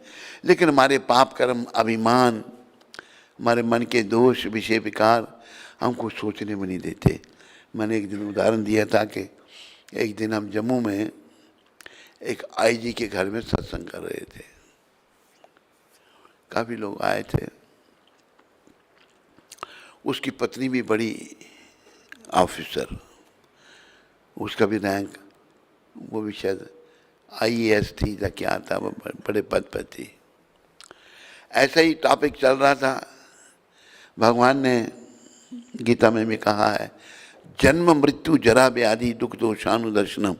लेकिन हमारे पाप कर्म, अभिमान, हमारे मन के दोष, विषय विकार हमको सोचने में नहीं देते। मैंने एक दिन उदाहरण दिया था कि एक दिन हम जम्मू में एक आईजी के घर में सत्संग कर रहे थे, काफ़ी लोग आए थे। उसकी पत्नी भी बड़ी ऑफिसर, उसका भी रैंक, वो भी शायद IAS थी या क्या था, वो बड़े पद पर थी। ऐसा ही टॉपिक चल रहा था। भगवान ने गीता में भी कहा है, जन्म मृत्यु जरा व्याधि दुख दोषानुदर्शनम,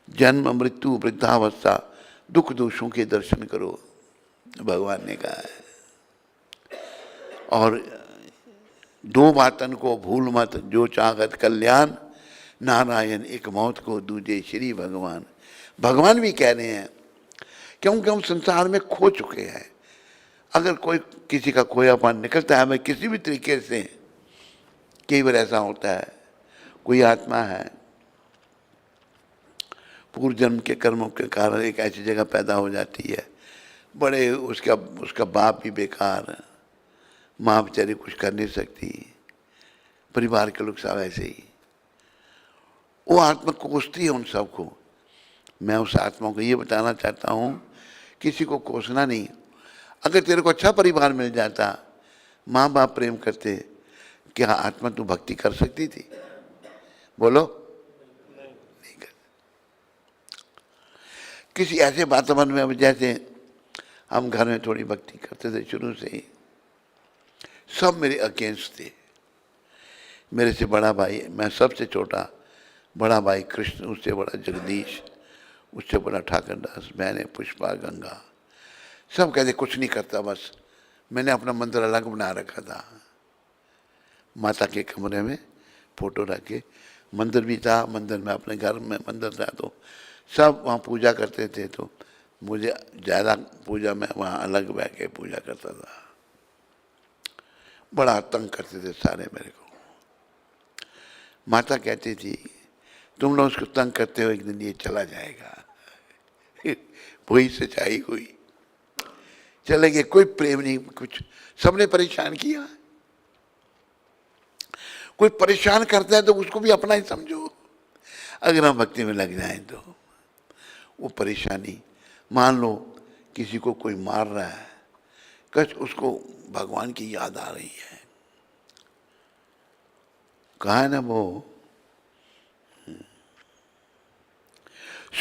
जन्म मृत्यु वृद्धावस्था दुख दोषों के दर्शन करो, भगवान ने कहा है। और दो बातन को भूल मत, जो चाहत कल्याण, नारायण एक मौत को दूजे श्री भगवान। भगवान भी कह रहे हैं, क्योंकि हम संसार में खो चुके हैं। अगर कोई किसी का खोयापन निकलता है, मैं किसी भी तरीके से, कई बार ऐसा होता है, कोई आत्मा है पूर्व जन्म के कर्मों के कारण एक ऐसी जगह पैदा हो जाती है, बड़े उसका बाप भी बेकार, माँ बेचारी कुछ कर नहीं सकती, परिवार के लोग सब ऐसे ही, वो आत्मा कोसती है उन सबको। मैं उस आत्मा को ये बताना चाहता हूँ, किसी को कोसना नहीं। अगर तेरे को अच्छा परिवार मिल जाता, माँ बाप प्रेम करते, क्या आत्मा तू भक्ति कर सकती थी? बोलो, नहीं कर। किसी ऐसे वातावरण में, जैसे हम घर में थोड़ी भक्ति करते थे शुरू से ही, सब मेरे अगेंस्ट थे। मेरे से बड़ा भाई, मैं सबसे छोटा, बड़ा भाई कृष्ण, उससे बड़ा जगदीश, उससे बड़ा ठाकर दास, मैंने पुष्पा, गंगा, सब कहते कुछ नहीं करता, बस मैंने अपना मंदिर अलग बना रखा था। माता के कमरे में फोटो रख के, मंदिर भी था, मंदिर में अपने घर में मंदिर था, तो सब वहाँ पूजा करते थे। तो मुझे ज़्यादा पूजा में वहाँ अलग बैठ के पूजा करता था। बड़ा तंग करते थे सारे मेरे को। माता कहती थी, तुम लोग उसको तंग करते हो, एक दिन ये चला जाएगा। वही सच्चाई हुई, चले गए, कोई प्रेम नहीं, कुछ, सबने परेशान किया। कोई परेशान करता है तो उसको भी अपना ही समझो। अगर हम भक्ति में लग जाएं तो वो परेशानी, मान लो किसी को कोई मार रहा है, कच उसको भगवान की याद आ रही है, कहा है ना वो,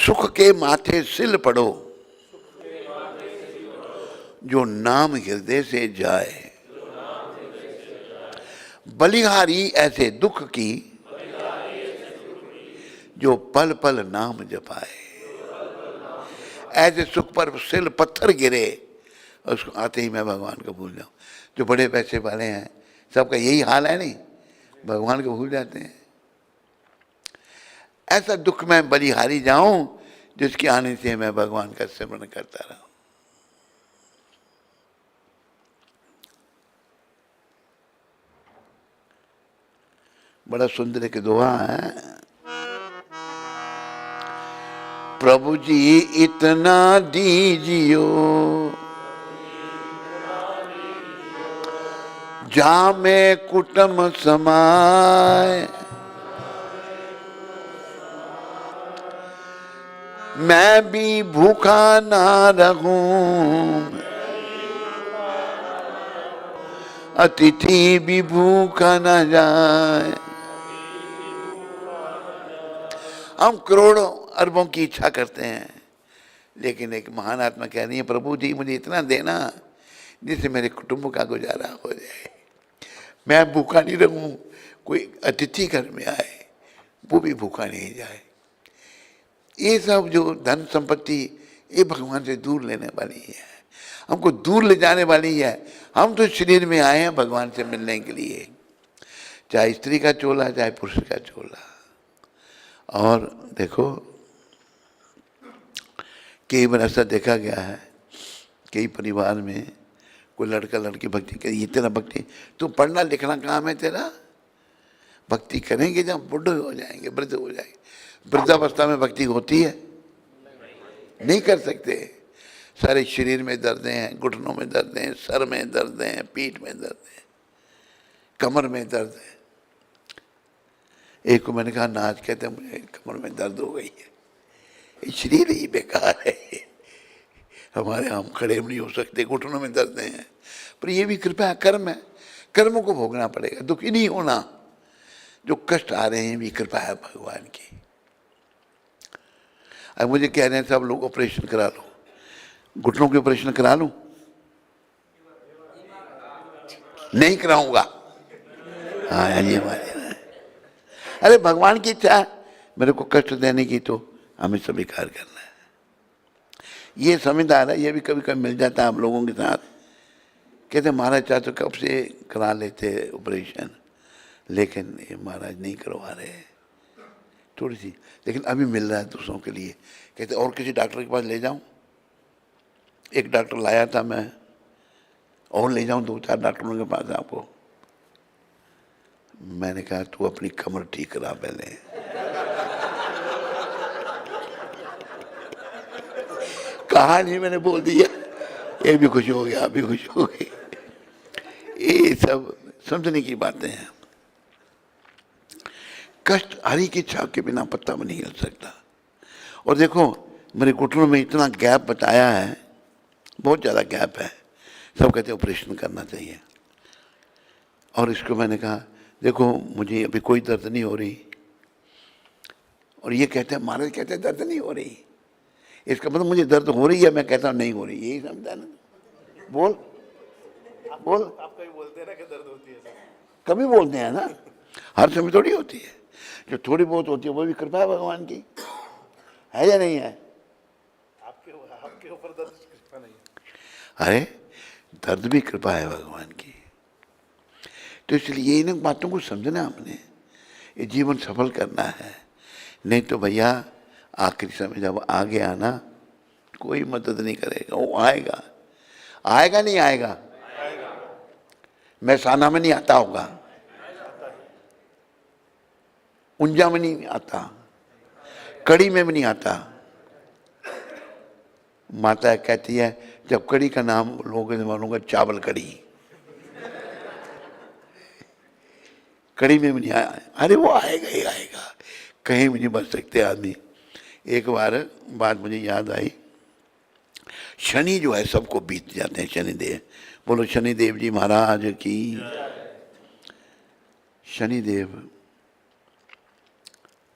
सुख के माथे सिल पड़ो, जो नाम हृदय से जाए, बलिहारी ऐसे दुख की, जो पल पल नाम जपाए। ऐसे सुख पर सिल पत्थर गिरे, उसको आते ही मैं भगवान को भूल जाऊं। जो बड़े पैसे वाले हैं, सबका यही हाल है, नहीं, भगवान को भूल जाते हैं। ऐसा दुख में बलिहारी जाऊं, जिसके आने से मैं भगवान का स्मरण करता रहूं। बड़ा सुंदर एक दोहा है, प्रभु जी इतना दीजियो, जा में कुटुम समाए, मैं भी भूखा ना रहूं, अतिथि भी भूखा न जाए। हम करोड़ों अरबों की इच्छा करते हैं, लेकिन एक महान आत्मा कह रही है, प्रभु जी मुझे इतना देना जिससे मेरे कुटुंब का गुजारा हो जाए, मैं भूखा नहीं रहूं, कोई अतिथि घर में आए वो भी भूखा नहीं जाए। ये सब जो धन संपत्ति, ये भगवान से दूर लेने वाली है, हमको दूर ले जाने वाली है। हम तो शरीर में आए हैं भगवान से मिलने के लिए, चाहे स्त्री का चोला चाहे पुरुष का चोला। और देखो, कई बार ऐसा देखा गया है, कई परिवार में कोई लड़का लड़की भक्ति करी, ये तेरा भक्ति, तू पढ़ना लिखना काम है तेरा, भक्ति करेंगे जब बुढ़े हो जाएंगे, वृद्ध हो जाएंगे। वृद्धावस्था में भक्ति होती है? नहीं कर सकते। सारे शरीर में दर्दें हैं, घुटनों में दर्दें हैं, सर में दर्दें हैं, पीठ में दर्द है, कमर में दर्द है। एक को मैंने कहा नाच, कहते हैं मुझे कमर में दर्द हो गई है, ये शरीर ही बेकार है, हमारे हम खड़े भी नहीं हो सकते, घुटनों में दर्द हैं। पर ये भी कृपा है, कर्म है, कर्मों को भोगना पड़ेगा, दुखी नहीं होना। जो कष्ट आ रहे हैं भी कृपा है भगवान की। अब मुझे कह रहे हैं सब लोग ऑपरेशन करा लो, घुटनों के ऑपरेशन करा लूं? नहीं कराऊंगा। हाँ ये हमारे, अरे भगवान की इच्छा है मेरे को कष्ट देने की, तो हमें स्वीकार करना है। ये समझदार है, ये भी कभी कभी मिल जाता है आप लोगों के साथ। कहते महाराज चाहे तो कब से करा लेते ऑपरेशन, लेकिन ये महाराज नहीं करवा रहे, थोड़ी सी, लेकिन अभी मिल रहा है दूसरों के लिए। कहते और किसी डॉक्टर के पास ले जाऊं? एक डॉक्टर लाया था मैं, और ले जाऊं 2-4 डॉक्टरों के पास आपको? मैंने कहा तू अपनी कमर ठीक करा पहले। कहा नहीं, मैंने बोल दिया, ये भी खुश हो गया, आप भी खुश हो गए। ये सब समझने की बातें हैं। कष्ट हरि की इच्छा के बिना पत्ता में नहीं हिल सकता। और देखो मेरे घुटनों में इतना गैप बताया है, बहुत ज़्यादा गैप है, सब कहते ऑपरेशन करना चाहिए। और इसको मैंने कहा देखो मुझे अभी कोई दर्द नहीं हो रही, और ये कहते हैं महाराज कहते हैं दर्द नहीं हो रही, इसका मतलब मुझे दर्द हो रही है, मैं कहता हूँ नहीं हो रही, यही समझा ना? बोल बोल, आप कभी बोलते हैं ना कि दर्द होती है? कभी बोलते हैं ना, हर समय थोड़ी होती है। जो थोड़ी बहुत होती है वो भी कृपा है भगवान की, है या नहीं है? आपके ऊपर दर्द कृपा नहीं है। अरे दर्द भी कृपा है भगवान की। तो इसलिए इन बातों को समझना हमने, ये जीवन सफल करना है। नहीं तो भैया आखिरी समय जब आ गया ना, कोई मदद नहीं करेगा, वो आएगा। आएगा नहीं आएगा? मैसाना में नहीं आता होगा, उंजा में नहीं आता, कड़ी में भी नहीं आता। माता कहती है जब कड़ी का नाम लोगों ने मानूंगा चावल कड़ी, कड़ी में भी नहीं आया। अरे वो आएगा ही आएगा, कहीं भी नहीं बच सकते आदमी। एक बार बात मुझे याद आई, शनि जो है सबको बीत जाते हैं, शनिदेव। बोलो शनिदेव जी महाराज की। शनिदेव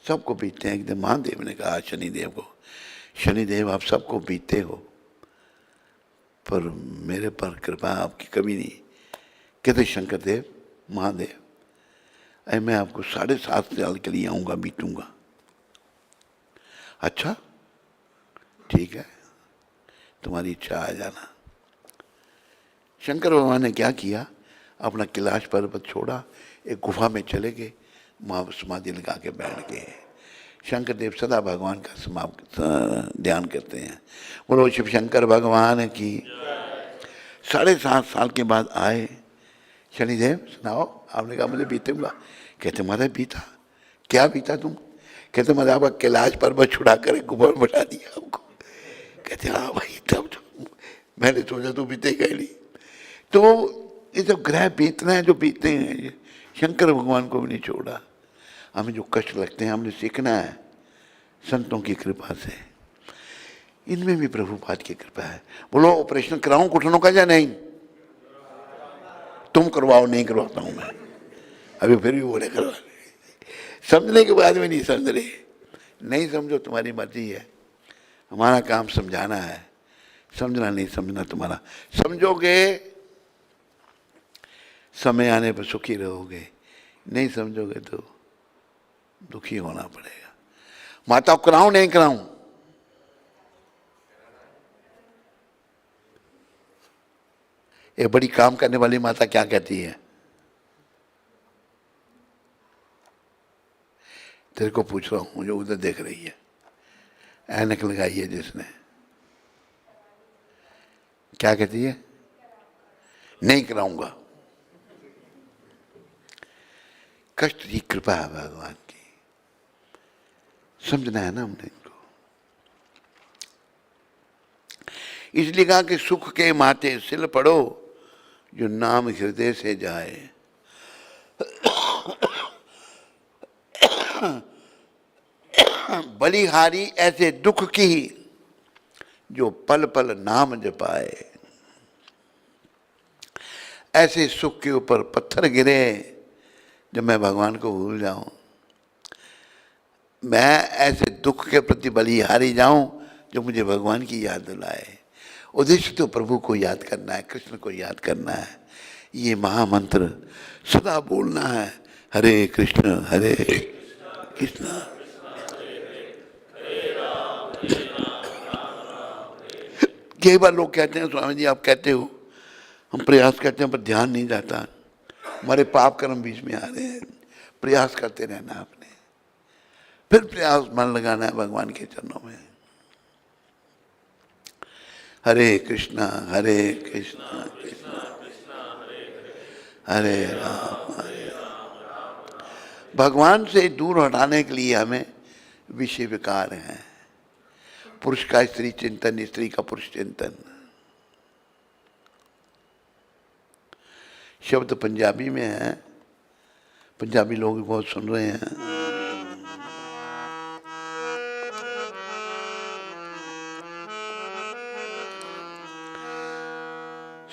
सबको बीतते हैं। एक दिन महादेव ने कहा शनिदेव को, शनिदेव आप सबको बीतते हो, पर मेरे पर कृपा आपकी कभी नहीं। कहते शंकर देव महादेव अरे मैं आपको 7.5 साल के लिए आऊँगा, बीतूंगा। अच्छा ठीक है, तुम्हारी इच्छा, आ जाना। शंकर भगवान ने क्या किया, अपना कैलाश पर्वत छोड़ा, एक गुफा में चले गए, वहाँ समाधि लगा के बैठ गए। शंकर देव सदा भगवान का ध्यान करते हैं। बोलो शिव शंकर भगवान की। 7.5 साल के बाद आए शनिदेव, सुनाओ। आपने कहा मुझे बीतूंगा। कहते महाराज बीता? क्या बीता तुम? कहते मैंने आपका कैलाश पर्वत छुड़ा कर गुफा में बैठा दिया आपको। कहते हाँ भाई, तब तो मैंने सोचा तो बीतेगा ही नहीं। तो ये जो ग्रह बीतना है, जो बीते हैं, शंकर भगवान को भी नहीं छोड़ा। हमें जो कष्ट लगते हैं हमने सीखना है संतों की कृपा से, इनमें भी प्रभुपाद की कृपा है। बोलो ऑपरेशन कराऊं घुटनों का या नहीं? तुम करवाओ, नहीं करवाता हूं मैं। अभी फिर भी बोले करवा, समझने के बाद में नहीं समझ रहे। नहीं समझो तुम्हारी मर्जी है, हमारा काम समझाना है। समझना नहीं समझना तुम्हारा। समझोगे समय आने पर सुखी रहोगे, नहीं समझोगे तो दुखी होना पड़ेगा। माता कराऊं नहीं कराऊं? एक बड़ी काम करने वाली माता क्या कहती है? तेरे को पूछ रहा हूं, जो उधर देख रही है, ऐनक लगाई है जिसने, क्या कहती है? नहीं कराऊंगा। कष्ट की कृपा है भगवान की, समझना है ना हमने इनको। इसलिए कहा कि सुख के माथे सिल पड़ो, जो नाम हृदय से जाए। बलिहारी ऐसे दुख की, जो पल पल नाम जपाए। ऐसे सुख के ऊपर पत्थर गिरे जब मैं भगवान को भूल जाऊं, मैं ऐसे दुख के प्रति बलिहारी जाऊं जो मुझे भगवान की याद दिलाए। उद्देश्य तो प्रभु को याद करना है, कृष्ण को याद करना है। ये महामंत्र सदा बोलना है, हरे कृष्ण कृष्ण। कई बार लोग कहते हैं स्वामी जी आप कहते हो, हम प्रयास करते हैं पर ध्यान नहीं जाता, हमारे पाप कर्म बीच में आ रहे हैं। प्रयास करते रहना आपने, फिर प्रयास मन लगाना है भगवान के चरणों में। हरे कृष्णा कृष्णा हरे राम हरे राम। भगवान से दूर हटाने के लिए हमें विषय विकार हैं। पुरुष का स्त्री चिंतन, स्त्री का पुरुष चिंतन। शब्द पंजाबी में है, पंजाबी लोग भी बहुत सुन रहे हैं।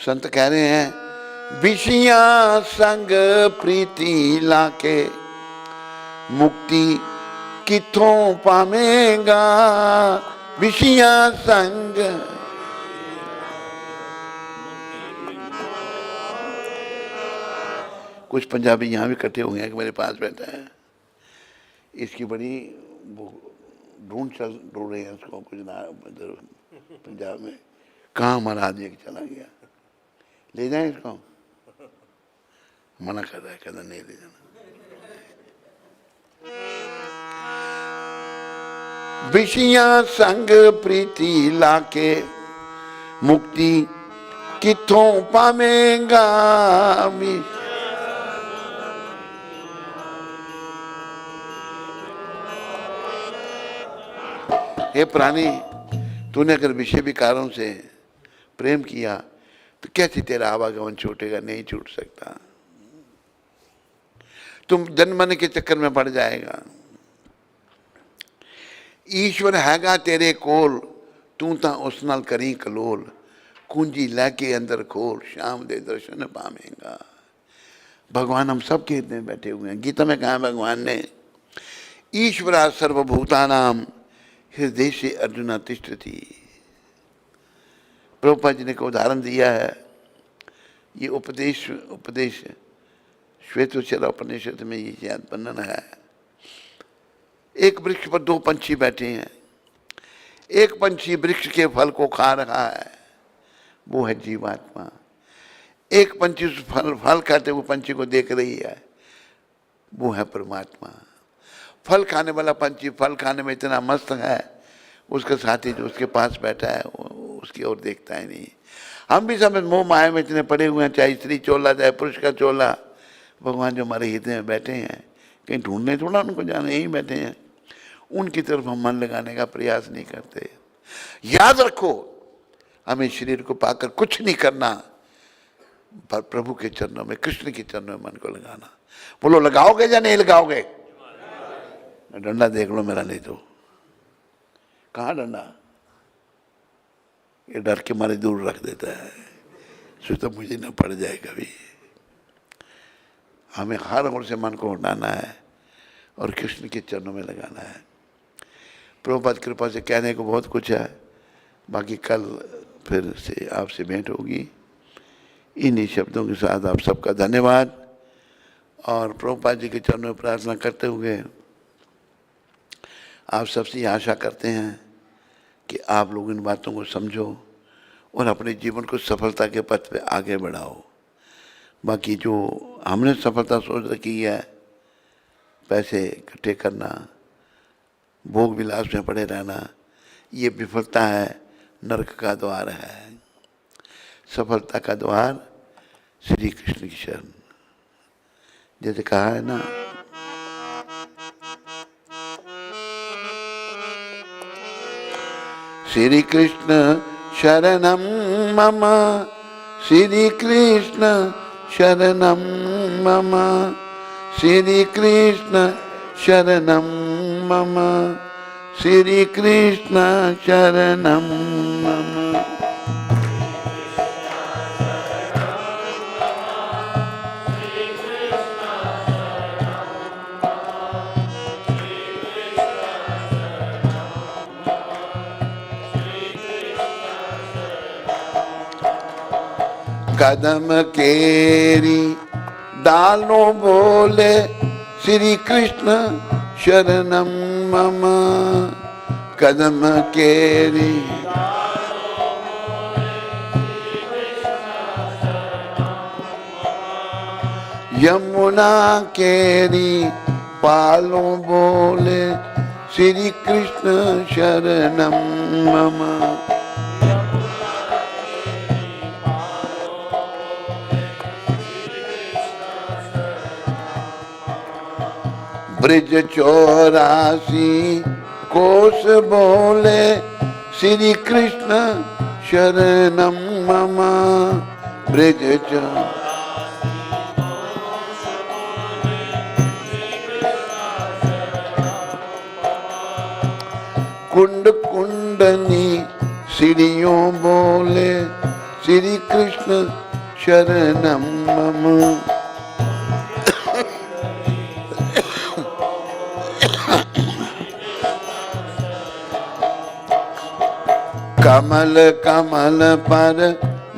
संत कह रहे हैं, विषियां संग प्रीति लाके मुक्ति किथों पावेगा। विषियां संग, कुछ पंजाबी यहाँ भी इकट्ठे हुए हैं कि मेरे पास बैठा है, इसकी बड़ी ढूंढ रहे हैं उसको, कुछ ना पंजाब में कहाँ हमारा आदमी चला गया, ले जाए इसको। मना कर रहा है, कहता नहीं ले जाना। विषियां संग प्रीति लाके मुक्ति किथों पावेगा। हे प्राणी, तूने अगर विषय विकारों से प्रेम किया तो कैसे तेरा आवागमन छूटेगा? नहीं छूट सकता। तुम जन्मने के चक्कर में पड़ जाएगा। ईश्वर हैगा तेरे कोल, तू ता उस नाल करी कलोल। कुंजी लैके अंदर खोल, शाम दे दर्शन पावेगा। भगवान हम सब के हृदय में बैठे हुए हैं। गीता में कहा भगवान ने, ईश्वरा सर्वभूतानाम हृदय से अर्जुना तिष्ठति। प्रभुपाद जी ने एक उदाहरण दिया है। ये उपदेश श्वेतोच्चर उपनिषद में ये याद वर्णन है। एक वृक्ष पर दो पंछी बैठे हैं। एक पंछी वृक्ष के फल को खा रहा है, वो है जीवात्मा। एक पंछी उस फल खाते हुए पंछी को देख रही है, वो है परमात्मा। फल खाने वाला पंछी फल खाने में इतना मस्त है, उसका साथी जो उसके पास बैठा है उसकी ओर देखता ही नहीं। हम भी सब मोह माया में इतने पड़े हुए हैं, चाहे स्त्री चोला चाहे पुरुष का चोला। भगवान जो हमारे हृदय में बैठे हैं, कहीं ढूंढने थोड़ा उनको जाने, यहीं बैठे हैं, उनकी तरफ हम मन लगाने का प्रयास नहीं करते। याद रखो, हमें शरीर को पाकर कुछ नहीं करना, पर प्रभु के चरणों में, कृष्ण के चरणों में मन को लगाना। बोलो लगाओगे या नहीं लगाओगे? डंडा देख लो मेरा, नहीं तो कहाँ डंडा? ये डर के मारे दूर रख देता है, सोचता मुझे न पड़ जाए कभी। हमें हर ओर से मन को उठाना है और कृष्ण के चरणों में लगाना है। प्रभुपाद कृपा से कहने को बहुत कुछ है, बाकी कल फिर से आपसे भेंट होगी। इन्हीं शब्दों के साथ आप सबका धन्यवाद और प्रभुपाद जी के चरणों में प्रार्थना करते हुए आप सबसे आशा करते हैं कि आप लोग इन बातों को समझो और अपने जीवन को सफलता के पथ पे आगे बढ़ाओ। बाकी जो हमने सफलता सोच रखी है, पैसे इकट्ठे करना, भोग विलास में पड़े रहना, ये विफलता है, नरक का द्वार है। सफलता का द्वार श्री कृष्ण की शरण। जैसे कहा है ना, श्री कृष्ण शरणं मम, श्री कृष्ण शरणं मम, श्री कृष्ण शरणं मम, श्री कृष्ण शरणं मम। कदम केरी डालो बोले, श्री कृष्ण शरणं मम, कदम केरी यमुना केरी पालो बोले, श्री कृष्ण शरणं मम। ब्रिज 84 कोस बोले, श्री कृष्ण शरणं मम, ब्रिज कुंड कुंडनी सीढ़ियों बोले, श्री कृष्ण शरणं मम। कमल कमल पर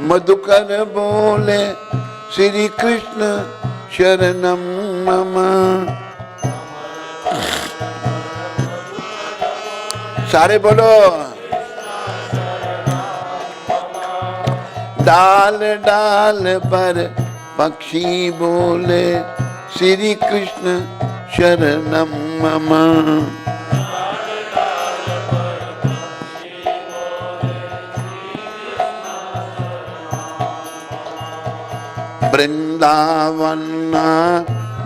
मधुकर बोले, श्री कृष्ण शरणं मम। सारे बोलो। डाल डाल पर पक्षी बोले, श्री कृष्ण शरणं मम। वृंदावन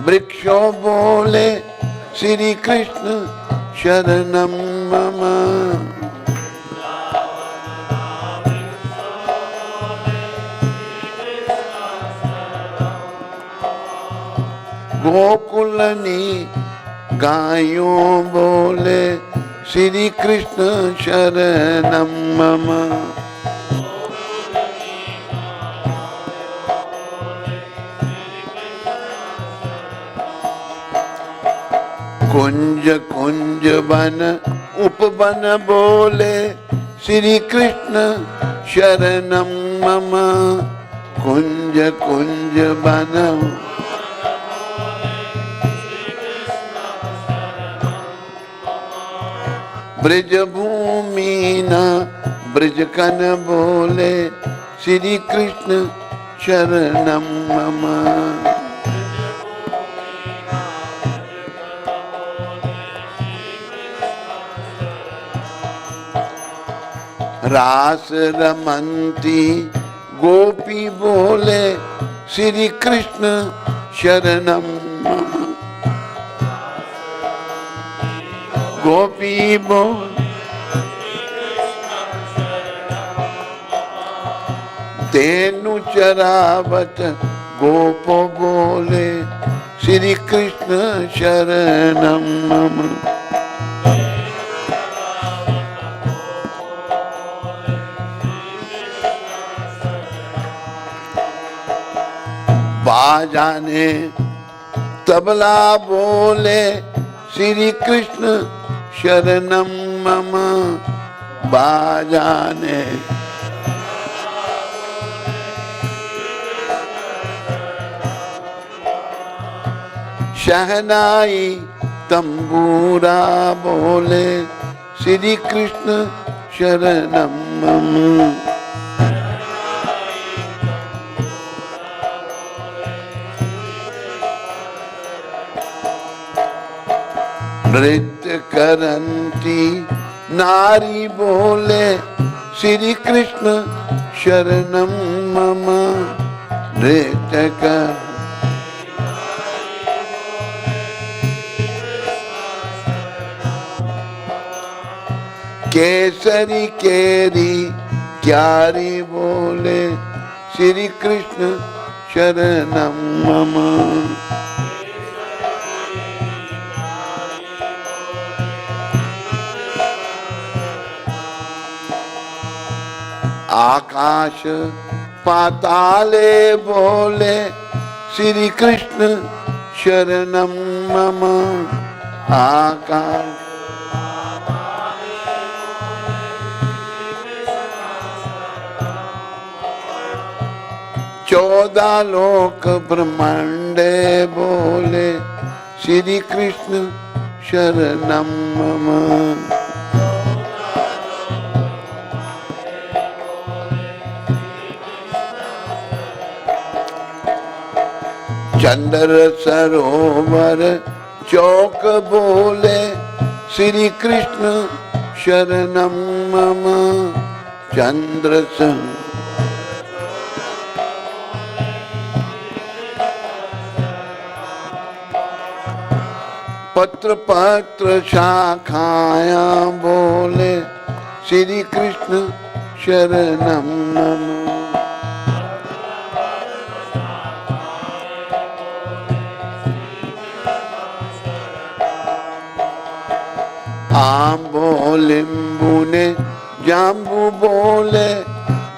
वृक्षों बोले, श्री कृष्ण शरणं मम। गोकुलनी गायों बोले, श्री कृष्ण शरणं मम। कुंज कुंज वन उपवन बोले, श्री कृष्ण शरणं मम। कुंज कुंज वन ब्रज भूमि न ब्रज कन बोले, श्री कृष्ण शरणं मम। रास रमंती गोपी बोले, श्री कृष्ण शरणं मम। गोपी बोल तेनु चरावत गोपो बोले, श्री कृष्ण शरणं मम। बाजाने तबला बोले, श्री कृष्ण शरणं मम। बाजाने शहनाई तंबूरा बोले, श्री कृष्ण शरणं मम। नृत्य करंती नारी बोले, श्री कृष्ण शरणं मम। नृत्य कर केसरी केरी क्यारी बोले श्री कृष्ण शरणम मम। आकाश पाताले बोले श्री कृष्ण शरणम मम। आकाश चौदह लोक ब्रह्मांडे बोले श्री कृष्ण शरणम मम। चंद्र सरोवर चौक बोले श्री कृष्ण शरणम मम। चंद्र पत्र पत्र शाखायां बोले श्री कृष्ण शरणम मम। आम्बो लिंबू ने जाम्बू बोले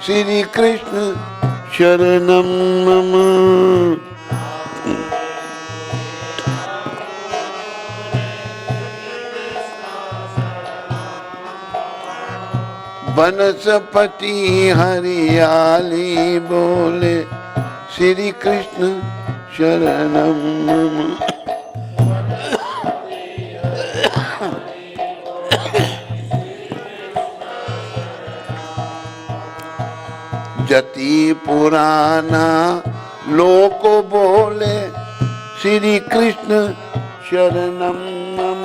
श्री कृष्ण शरणम मम। वनस्पति हरियाली बोले श्री कृष्ण शरणम मम। जति पुराना लोक बोले श्री कृष्ण शरणम मम।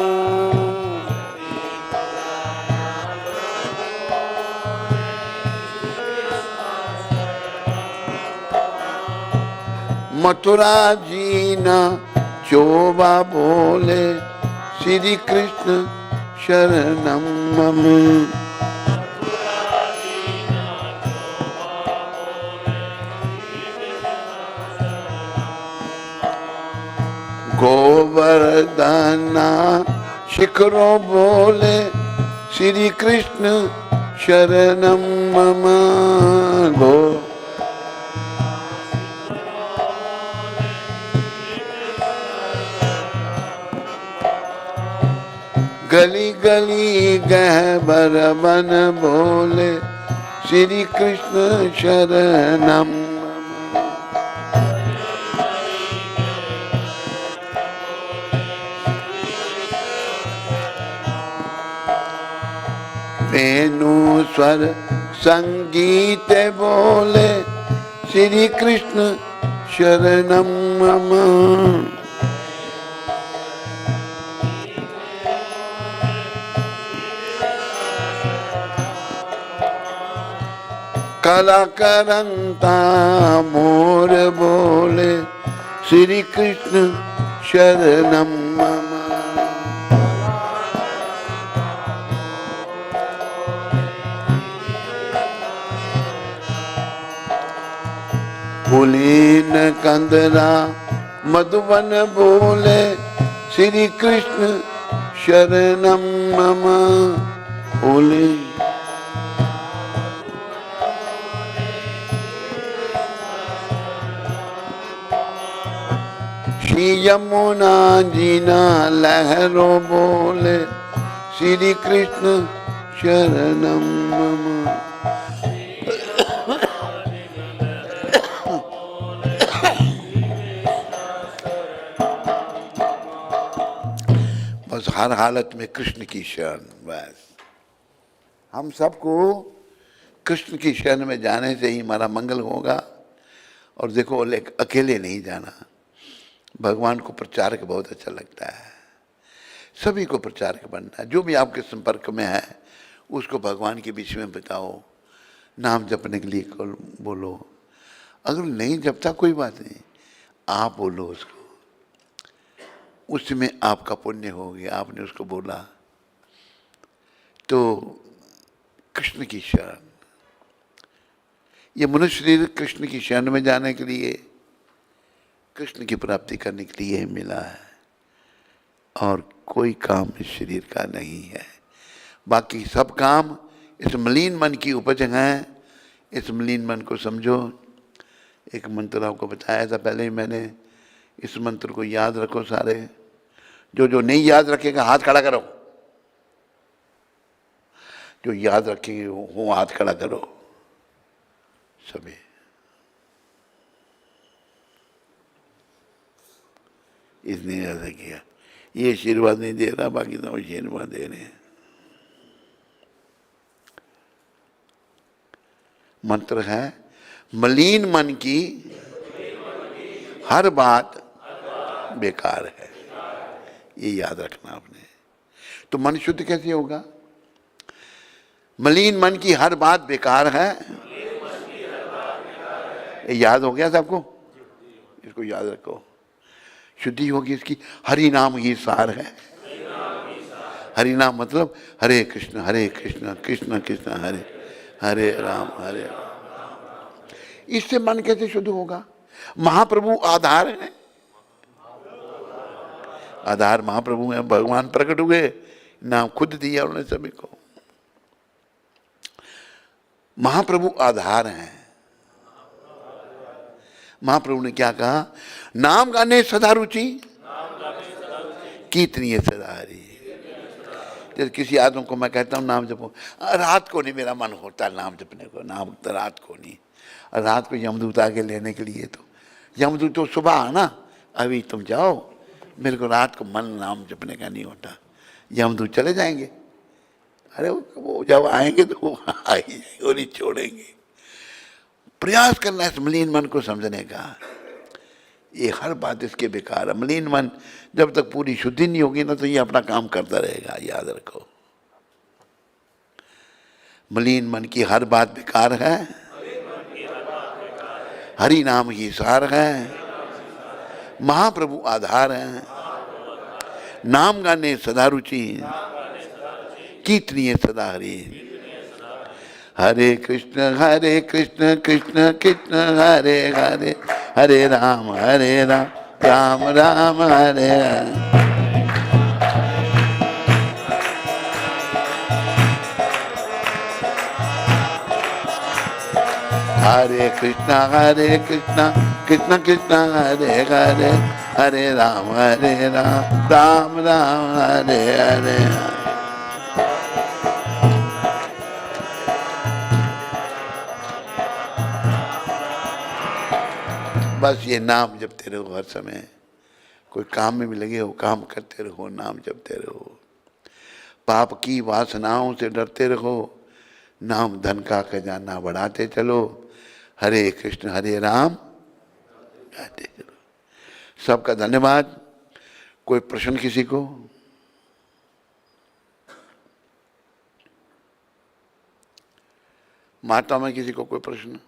मथुरा जीना चोबा बोले श्री कृष्ण शरणम मम। गोवर्धना शिखरो बोले श्री कृष्ण शरणम मम। गो गली गली गहबर बन बोले श्री कृष्ण शरणम मम। वेणु स्वर संगीत बोले श्री कृष्ण शरणम मम। कला करंता मोर बोले श्री कृष्ण शरणम मम। पुलीन कंदरा मधुवन बोले श्री कृष्ण शरणम मम। पुलीन श्री यमुना जीना लहरो बोले श्री कृष्ण शरणम मम। बस हर हालत में कृष्ण की शरण। बस हम सबको कृष्ण की शरण में जाने से ही हमारा मंगल होगा। और देखो अकेले नहीं जाना। भगवान को प्रचारक बहुत अच्छा लगता है। सभी को प्रचारक बनना है। जो भी आपके संपर्क में है उसको भगवान के विषय में बताओ। नाम जपने के लिए बोलो। अगर नहीं जपता कोई बात नहीं, आप बोलो उसको। उसमें आपका पुण्य हो गया, आपने उसको बोला। तो कृष्ण की शरण। ये मनुष्य शरीर कृष्ण की शरण में जाने के लिए, कृष्ण की प्राप्ति करने के लिए मिला है, और कोई काम इस शरीर का नहीं है। बाकी सब काम इस मलिन मन की उपज हैं। इस मलिन मन को समझो। एक मंत्र आपको बताया था पहले ही मैंने, इस मंत्र को याद रखो सारे। जो नहीं याद रखेगा हाथ खड़ा करो। जो याद रखेंगे वो हाथ खड़ा करो सभी। इसने ऐसा किया। ये आशीर्वाद नहीं दे रहा, बाकी तो आशीर्वाद दे रहे हैं। मंत्र है, मलिन मन की हर बात बेकार है। ये याद रखना आपने। तो मन शुद्ध कैसे होगा? मलिन मन की हर बात बेकार है। ये याद हो गया सबको? इसको याद रखो। शुद्धि होगी इसकी, हरि नाम ही सार है। हरि नाम मतलब हरे कृष्ण कृष्ण कृष्ण हरे हरे राम हरे राम। इससे मन कैसे शुद्ध होगा? महाप्रभु आधार है। आधार महाप्रभु है, भगवान प्रकट हुए, नाम खुद दिया उन्होंने सभी को। महाप्रभु आधार हैं। महाप्रभु ने क्या कहा? नाम गाने सदा रुचि कीर्तनीय सदा हरि। जैसे किसी आदमी को मैं कहता हूँ नाम जपो, रात को नहीं मेरा मन होता नाम जपने को, नाम तो रात को नहीं। और रात को यमदूत आके लेने के लिए, तो यमदूत तो सुबह आना, अभी तुम जाओ, मेरे को रात को मन नाम जपने का नहीं होता। यमदूत चले जाएंगे। अरे वो जब आएंगे तो वो आएंगे, वो नहीं छोड़ेंगे। प्रयास करना है मलिन मन को समझने का। ये हर बात इसके बेकार है। मलिन मन जब तक पूरी शुद्धि नहीं होगी ना, तो ये अपना काम करता रहेगा। याद रखो, मलिन मन की हर बात बेकार है। हरि नाम ही सार है। महाप्रभु आधार है। नाम गाने सदा रुचि कीर्तनीय सदा हरि। हरे कृष्ण कृष्ण कृष्ण हरे हरे हरे राम राम राम हरे हरे। हरे कृष्ण कृष्ण कृष्ण हरे हरे हरे राम राम राम हरे हरे। बस ये नाम जपते रहो हर समय। कोई काम में भी लगे हो, काम करते रहो, नाम जपते रहो। पाप की वासनाओं से डरते रहो। नाम धन का खजाना बढ़ाते चलो। हरे कृष्ण हरे राम गाते चलो। सबका धन्यवाद। कोई प्रश्न किसी को? माता में किसी को कोई प्रश्न?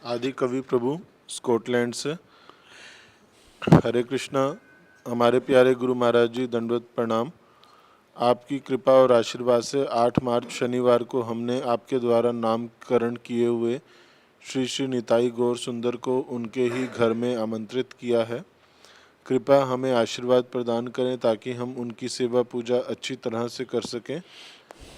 आदि कवि प्रभु स्कॉटलैंड से। हरे कृष्णा। हमारे प्यारे गुरु महाराज जी, दंडवत प्रणाम। आपकी कृपा और आशीर्वाद से 8 मार्च शनिवार को हमने आपके द्वारा नामकरण किए हुए श्री श्री निताई गौर सुंदर को उनके ही घर में आमंत्रित किया है। कृपया हमें आशीर्वाद प्रदान करें ताकि हम उनकी सेवा पूजा अच्छी तरह से कर सकें।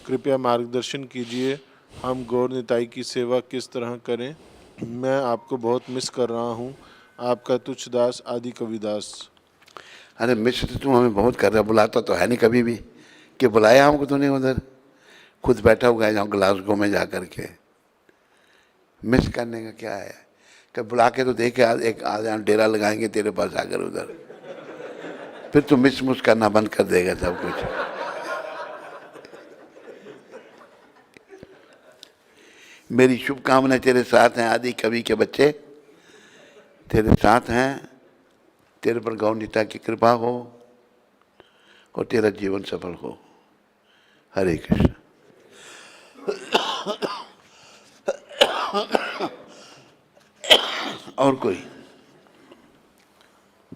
कृपया मार्गदर्शन कीजिए, हम गौर निताई की सेवा किस तरह करें। मैं आपको बहुत मिस कर रहा हूँ। आपका तुच्छ दास आदि कविदास। अरे मिस तो तुम हमें बहुत कर रहा, बुलाता तो है नहीं कभी भी कि बुलाया हमको तूने उधर। खुद बैठा हुआ है जहाँ ग्लासगो में जा कर के। मिस करने का क्या है? कब बुला के तो देखे एक आज डेरा लगाएंगे तेरे पास आकर उधर, फिर तू मिस मुस करना बंद कर देगा सब कुछ। मेरी शुभकामनाएं तेरे साथ हैं आदि कवि के बच्चे, तेरे साथ हैं। तेरे पर गौरनीता की कृपा हो और तेरा जीवन सफल हो। हरे कृष्ण। और कोई?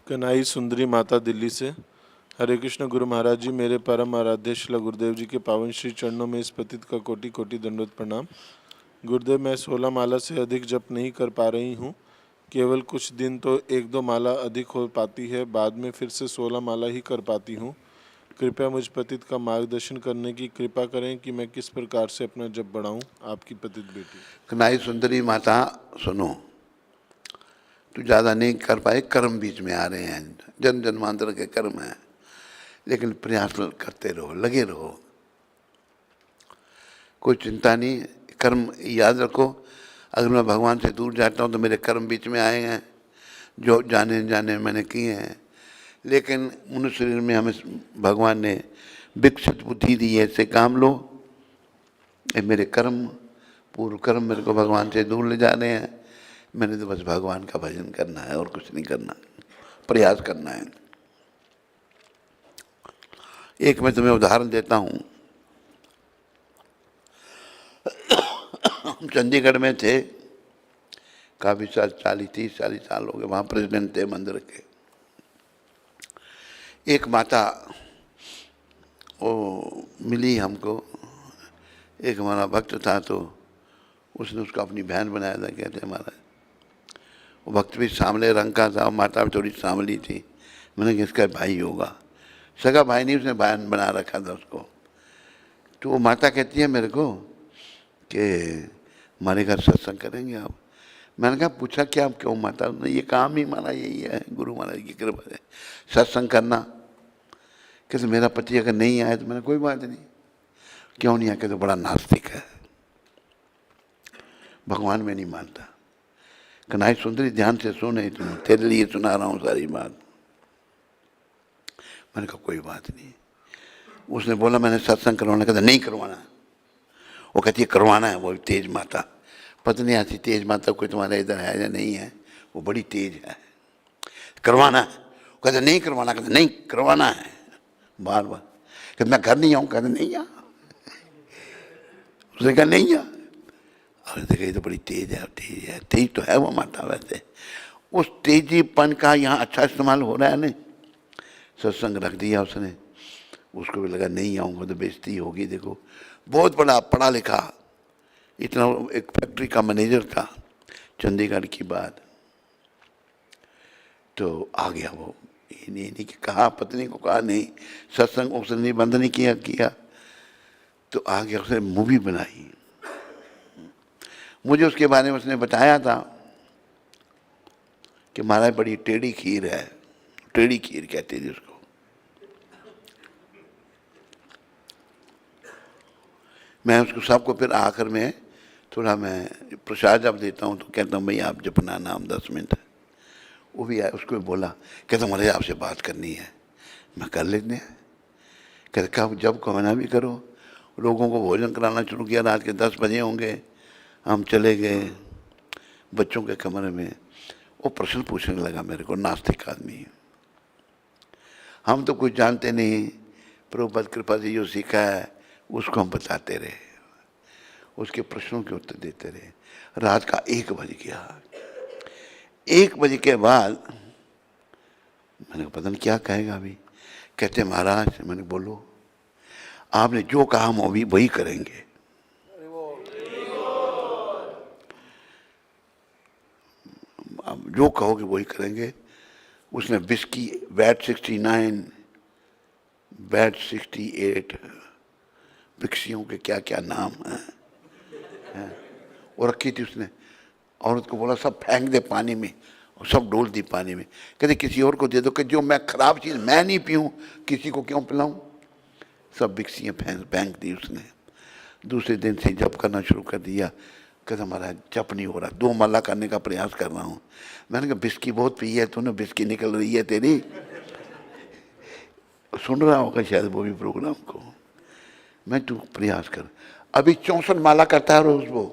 कनाई सुंदरी माता दिल्ली से। हरे कृष्ण गुरु महाराज जी, मेरे परम आराध्य श्री गुरुदेव जी के पावन श्री चरणों में इस पतित का कोटि कोटि दंडवत प्रणाम। गुरुदेव, मैं 16 माला से अधिक जप नहीं कर पा रही हूँ। केवल कुछ दिन तो 1-2 माला अधिक हो पाती है, बाद में फिर से 16 माला ही कर पाती हूँ। कृपया मुझ पतित का मार्गदर्शन करने की कृपा करें कि मैं किस प्रकार से अपना जप बढ़ाऊं। आपकी पतित बेटी। कनाई सुंदरी माता, सुनो, तू ज़्यादा नहीं कर पाए, कर्म बीच में आ रहे हैं, जन्म जन्मांतर के कर्म हैं, लेकिन प्रयास करते रहो, लगे रहो, कोई चिंता नहीं। कर्म याद रखो, अगर मैं भगवान से दूर जाता हूँ तो मेरे कर्म बीच में आए हैं, जो जाने जाने मैंने किए हैं, लेकिन मनुष्य शरीर में हमें भगवान ने विकसित बुद्धि दी है, इससे काम लो। ये मेरे कर्म, पूर्व कर्म मेरे को भगवान से दूर ले जा रहे हैं, मैंने तो बस भगवान का भजन करना है और कुछ नहीं करना, प्रयास करना है। एक मैं तुम्हें उदाहरण देता हूँ। हम चंडीगढ़ में थे, काफ़ी साल, 40-30-40 साल हो गए, वहाँ प्रेसिडेंट थे मंदिर के। एक माता वो मिली हमको, एक हमारा भक्त था, तो उसने उसको अपनी बहन बनाया था, कहते हमारा। वो भक्त भी सांवले रंग का था, माता भी थोड़ी सांवली थी। मैंने कहा इसका भाई होगा, सगा भाई नहीं, उसने बहन बना रखा था उसको। तो वो माता कहती है मेरे को कि हमारे घर सत्संग करेंगे आप। मैंने कहा पूछा क्या, क्यों माता? ये काम ही हमारा यही है, गुरु महाराज की कृपा से सत्संग करना। कहते मेरा पति अगर नहीं आए तो मैंने कोई बात नहीं, क्यों नहीं आके, तो बड़ा नास्तिक है, भगवान में नहीं मानता। कनाई सुंदरी ध्यान से सुने, तुम तेरे लिए सुना रहा हूँ सारी बात। मैंने कहा कोई बात नहीं। उसने बोला मैंने सत्संग करवाना, कहता नहीं करवाना। वो कहती है करवाना है, वो तेज माता, पता नहीं ऐसी तेज माता कोई तुम्हारे इधर है या नहीं है, वो बड़ी तेज है, करवाना है। कहते नहीं करवाना, कहते नहीं करवाना है, बार बार। कहते मैं घर नहीं आऊँ, कहते नहीं आ। उसने कहा नहीं आ, और देखा ये तो बड़ी तेज है, तेज है, तेज तो है वो माता। वैसे उस तेजीपन का यहाँ अच्छा इस्तेमाल हो रहा है ना। सत्संग रख दिया उसने, उसको भी लगा नहीं आऊँगा तो बेइज्जती होगी। देखो बहुत बड़ा पढ़ा लिखा, इतना, एक फैक्ट्री का मैनेजर था, चंडीगढ़ की बात। तो आ गया वो, ये नहीं कि कहा, पत्नी को कहा नहीं, सत्संग उसने नहीं बंद नहीं किया, तो आ गया। उसने मूवी बनाई, मुझे उसके बारे में उसने बताया था कि महाराज बड़ी टेढ़ी खीर है, टेढ़ी खीर कहते थे उसको। मैं उसको सबको फिर आखिर में थोड़ा मैं प्रसाद जब देता हूँ तो कहता हूँ भाई आप जपना नाम 10 मिनट। वो भी आया, उसको भी बोला, कहता महाराज आपसे बात करनी है। मैं कर लेते हैं। कहते कब, जब कहना भी करो। लोगों को भोजन कराना शुरू किया, रात के 10 बजे होंगे, हम चले गए बच्चों के कमरे में। वो प्रश्न पूछने लगा मेरे को, नास्तिक आदमी, हम तो कुछ जानते नहीं, प्रभुपाद कृपा से जो सीखा है उसको हम बताते रहे, उसके प्रश्नों के उत्तर देते रहे। रात का 1 बज गया। 1 बजे के बाद मैंने कहा पता नहीं क्या कहेगा अभी। कहते महाराज, मैंने बोलो, आपने जो कहा हम अभी वही करेंगे। आप जो कहोगे वही करेंगे। उसने विस्की, वैट 69, वैट 68, विक्सियों के क्या क्या नाम हैं, वो रखी थी उसने। औरत को बोला सब फेंक दे पानी में, और सब डोल दी पानी में। कहते किसी और को दे दो, कि जो मैं खराब चीज़ मैं नहीं पीऊँ, किसी को क्यों पिलाऊँ। सब विक्सियाँ फेंक दी उसने। दूसरे दिन से जप करना शुरू कर दिया। कहता महाराज जप नहीं हो रहा, 2 माला करने का प्रयास कर रहा हूँ। मैंने कहा बिस्की बहुत पी है तूने, बिस्की निकल रही है तेरी। सुन रहा होगा शायद वो भी प्रोग्राम को। मैं तू प्रयास कर। अभी 64 माला करता है रोज वो।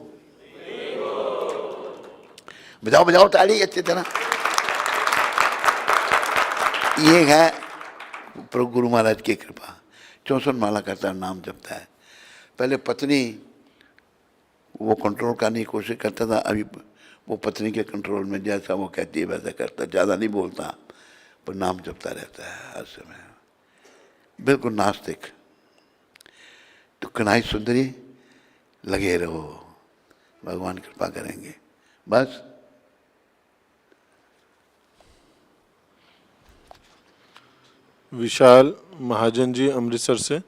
बजाओ बजाओ ताली अच्छी तरह। ये है प्रभु गुरु महाराज की कृपा। 64 माला करता है, नाम जपता है। पहले पत्नी वो कंट्रोल करने की कोशिश करता था, अभी वो पत्नी के कंट्रोल में, जैसा वो कहती है वैसा करता, ज़्यादा नहीं बोलता, पर नाम जपता रहता है हर समय। बिल्कुल नास्तिक। तो कन्हई सुंदरी लगे रहो, भगवान कृपा करेंगे बस। विशाल महाजन जी अमृतसर से,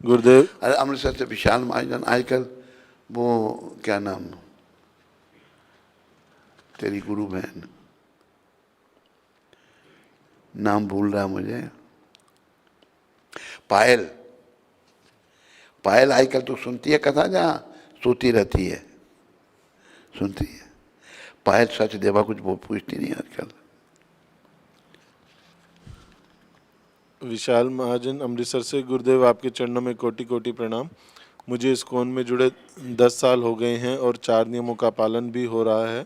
गुरुदेव। अरे अमृतसर से विशाल महाजन, आजकल वो क्या नाम, तेरी गुरु बहन, नाम भूल रहा मुझे, पायल। पायल आजकल तो सुनती है कथा, जहाँ सोती रहती है, सुनती है। पायल सच देवा कुछ वो पूछती नहीं आजकल। विशाल महाजन अमृतसर से, गुरुदेव आपके चरणों में कोटि कोटि प्रणाम। मुझे इस कौन में जुड़े 10 साल हो गए हैं और 4 नियमों का पालन भी हो रहा है।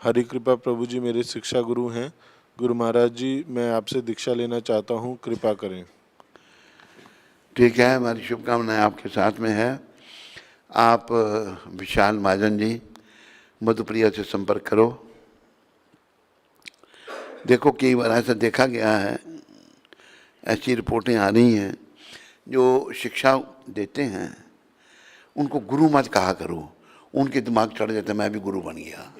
हरि कृपा प्रभु जी मेरे शिक्षा गुरु हैं। गुरु महाराज जी, मैं आपसे दीक्षा लेना चाहता हूँ, कृपा करें। ठीक है, हमारी शुभकामनाएं आपके साथ में है। आप विशाल महाजन जी मधुप्रिया से संपर्क करो। देखो कई बार ऐसा देखा गया है, ऐसी रिपोर्टें आ रही हैं, जो शिक्षा देते हैं उनको गुरु मत कहा करो, उनके दिमाग चढ़ जाता है मैं भी गुरु बन गया।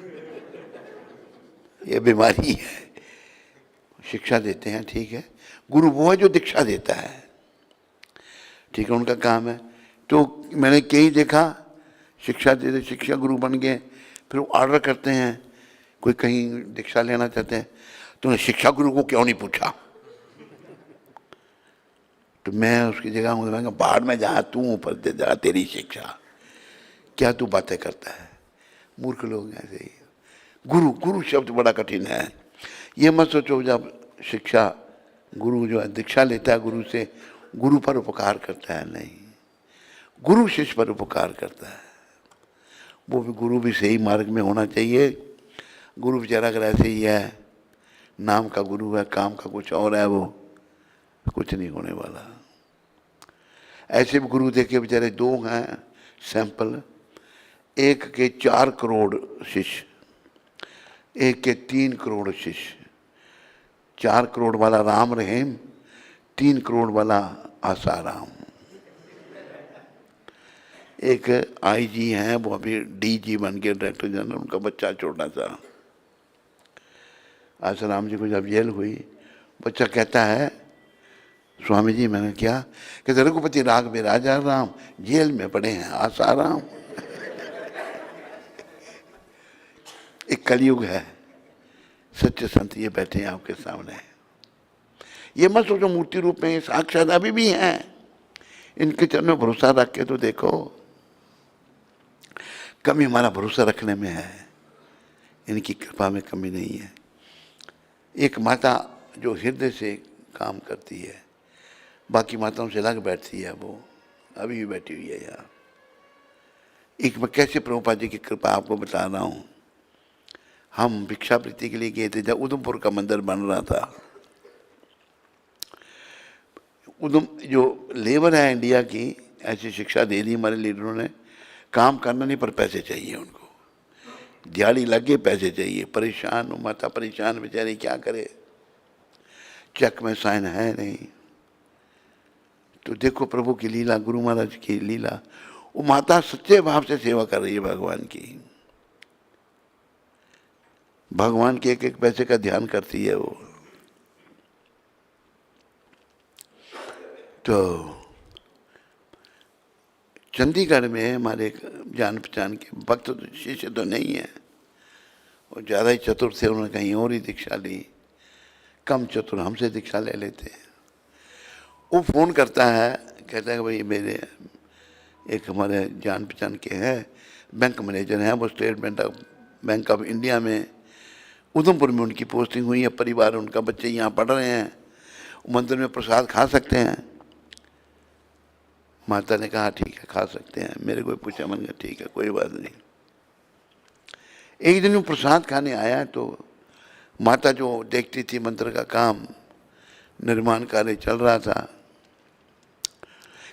ये बीमारी है। शिक्षा देते हैं ठीक है, गुरु वो है जो दीक्षा देता है, ठीक है, उनका काम है। तो मैंने कई देखा शिक्षा देते, शिक्षा गुरु बन गए, फिर वो ऑर्डर करते हैं, कोई कहीं दीक्षा लेना चाहते हैं, तो उन्हें शिक्षा गुरु को क्यों नहीं पूछा। तो मैं उसकी जगह हूँ, मैं बाहर में जा, तू ऊपर दे जा, तेरी शिक्षा, क्या तू बातें करता है। मूर्ख लोग ऐसे ही। गुरु, गुरु शब्द बड़ा कठिन है। ये मत सोचो जब शिक्षा गुरु जो है दीक्षा लेता है गुरु से, गुरु पर उपकार करता है, नहीं, गुरु शिष्य पर उपकार करता है। वो भी गुरु भी सही मार्ग में होना चाहिए। गुरु बेचारा अगर ऐसे ही है, नाम का गुरु है, काम का कुछ और है, वो कुछ नहीं होने वाला। ऐसे भी गुरु देखे बेचारे, 2 हैं सैंपल, एक के 4 करोड़ शिष्य, एक के 3 करोड़ शिष्य। 4 करोड़ वाला राम रहीम, 3 करोड़ वाला आसाराम। एक आईजी हैं, वो अभी डीजी बन के डायरेक्टर जनरल, उनका बच्चा छोटा सा। आसाराम जी को जब जेल हुई, बच्चा कहता है स्वामी जी मैंने क्या, कहते रघुपति राग में राजा राम, जेल में पड़े हैं आसाराम। एक कलयुग है, सच्चे संत ये बैठे हैं आपके सामने। ये मत सोचो मूर्ति रूप में, साक्षात अभी भी हैं। इनके चरणों में भरोसा रख के तो देखो, कमी हमारा भरोसा रखने में है, इनकी कृपा में कमी नहीं है। एक माता जो हृदय से काम करती है, बाकी माताओं से अलग बैठती है, वो अभी भी बैठी हुई है यहाँ। एक मैं कैसे प्रभुपाद जी की कृपा आपको बता रहा हूँ। हम भिक्षावृत्ति के लिए गए थे जब उधमपुर का मंदिर बन रहा था। उधम जो लेबर है इंडिया की, ऐसी शिक्षा दे दी हमारे लीडरों ने, काम करना नहीं पर पैसे चाहिए उनको, दिहाड़ी लग गई पैसे चाहिए। परेशान, माता परेशान बेचारी, क्या करे, चेक में साइन है नहीं। तो देखो प्रभु की लीला, गुरु महाराज की लीला, वो माता सच्चे भाव से सेवा कर रही है भगवान की, भगवान के एक एक पैसे का ध्यान करती है वो। तो चंडीगढ़ में हमारे जान पहचान के भक्त शिष्य तो नहीं है, वो ज़्यादा ही चतुर थे, उन्होंने कहीं और ही दीक्षा ली, कम चतुर हमसे दीक्षा ले लेते हैं। वो फ़ोन करता है, कहता है कि भाई मेरे एक हमारे जान पहचान के हैं, बैंक मैनेजर हैं, वो स्टेट बैंक ऑफ इंडिया में उधमपुर में उनकी पोस्टिंग हुई है, परिवार उनका, बच्चे यहाँ पढ़ रहे हैं, मंदिर में प्रसाद खा सकते हैं। माता ने कहा ठीक है खा सकते हैं। मेरे को पूछा, मैंने कहा ठीक है कोई बात नहीं। एक दिन वो प्रसाद खाने आया तो माता जो देखती थी मंदिर का काम, निर्माण कार्य चल रहा था,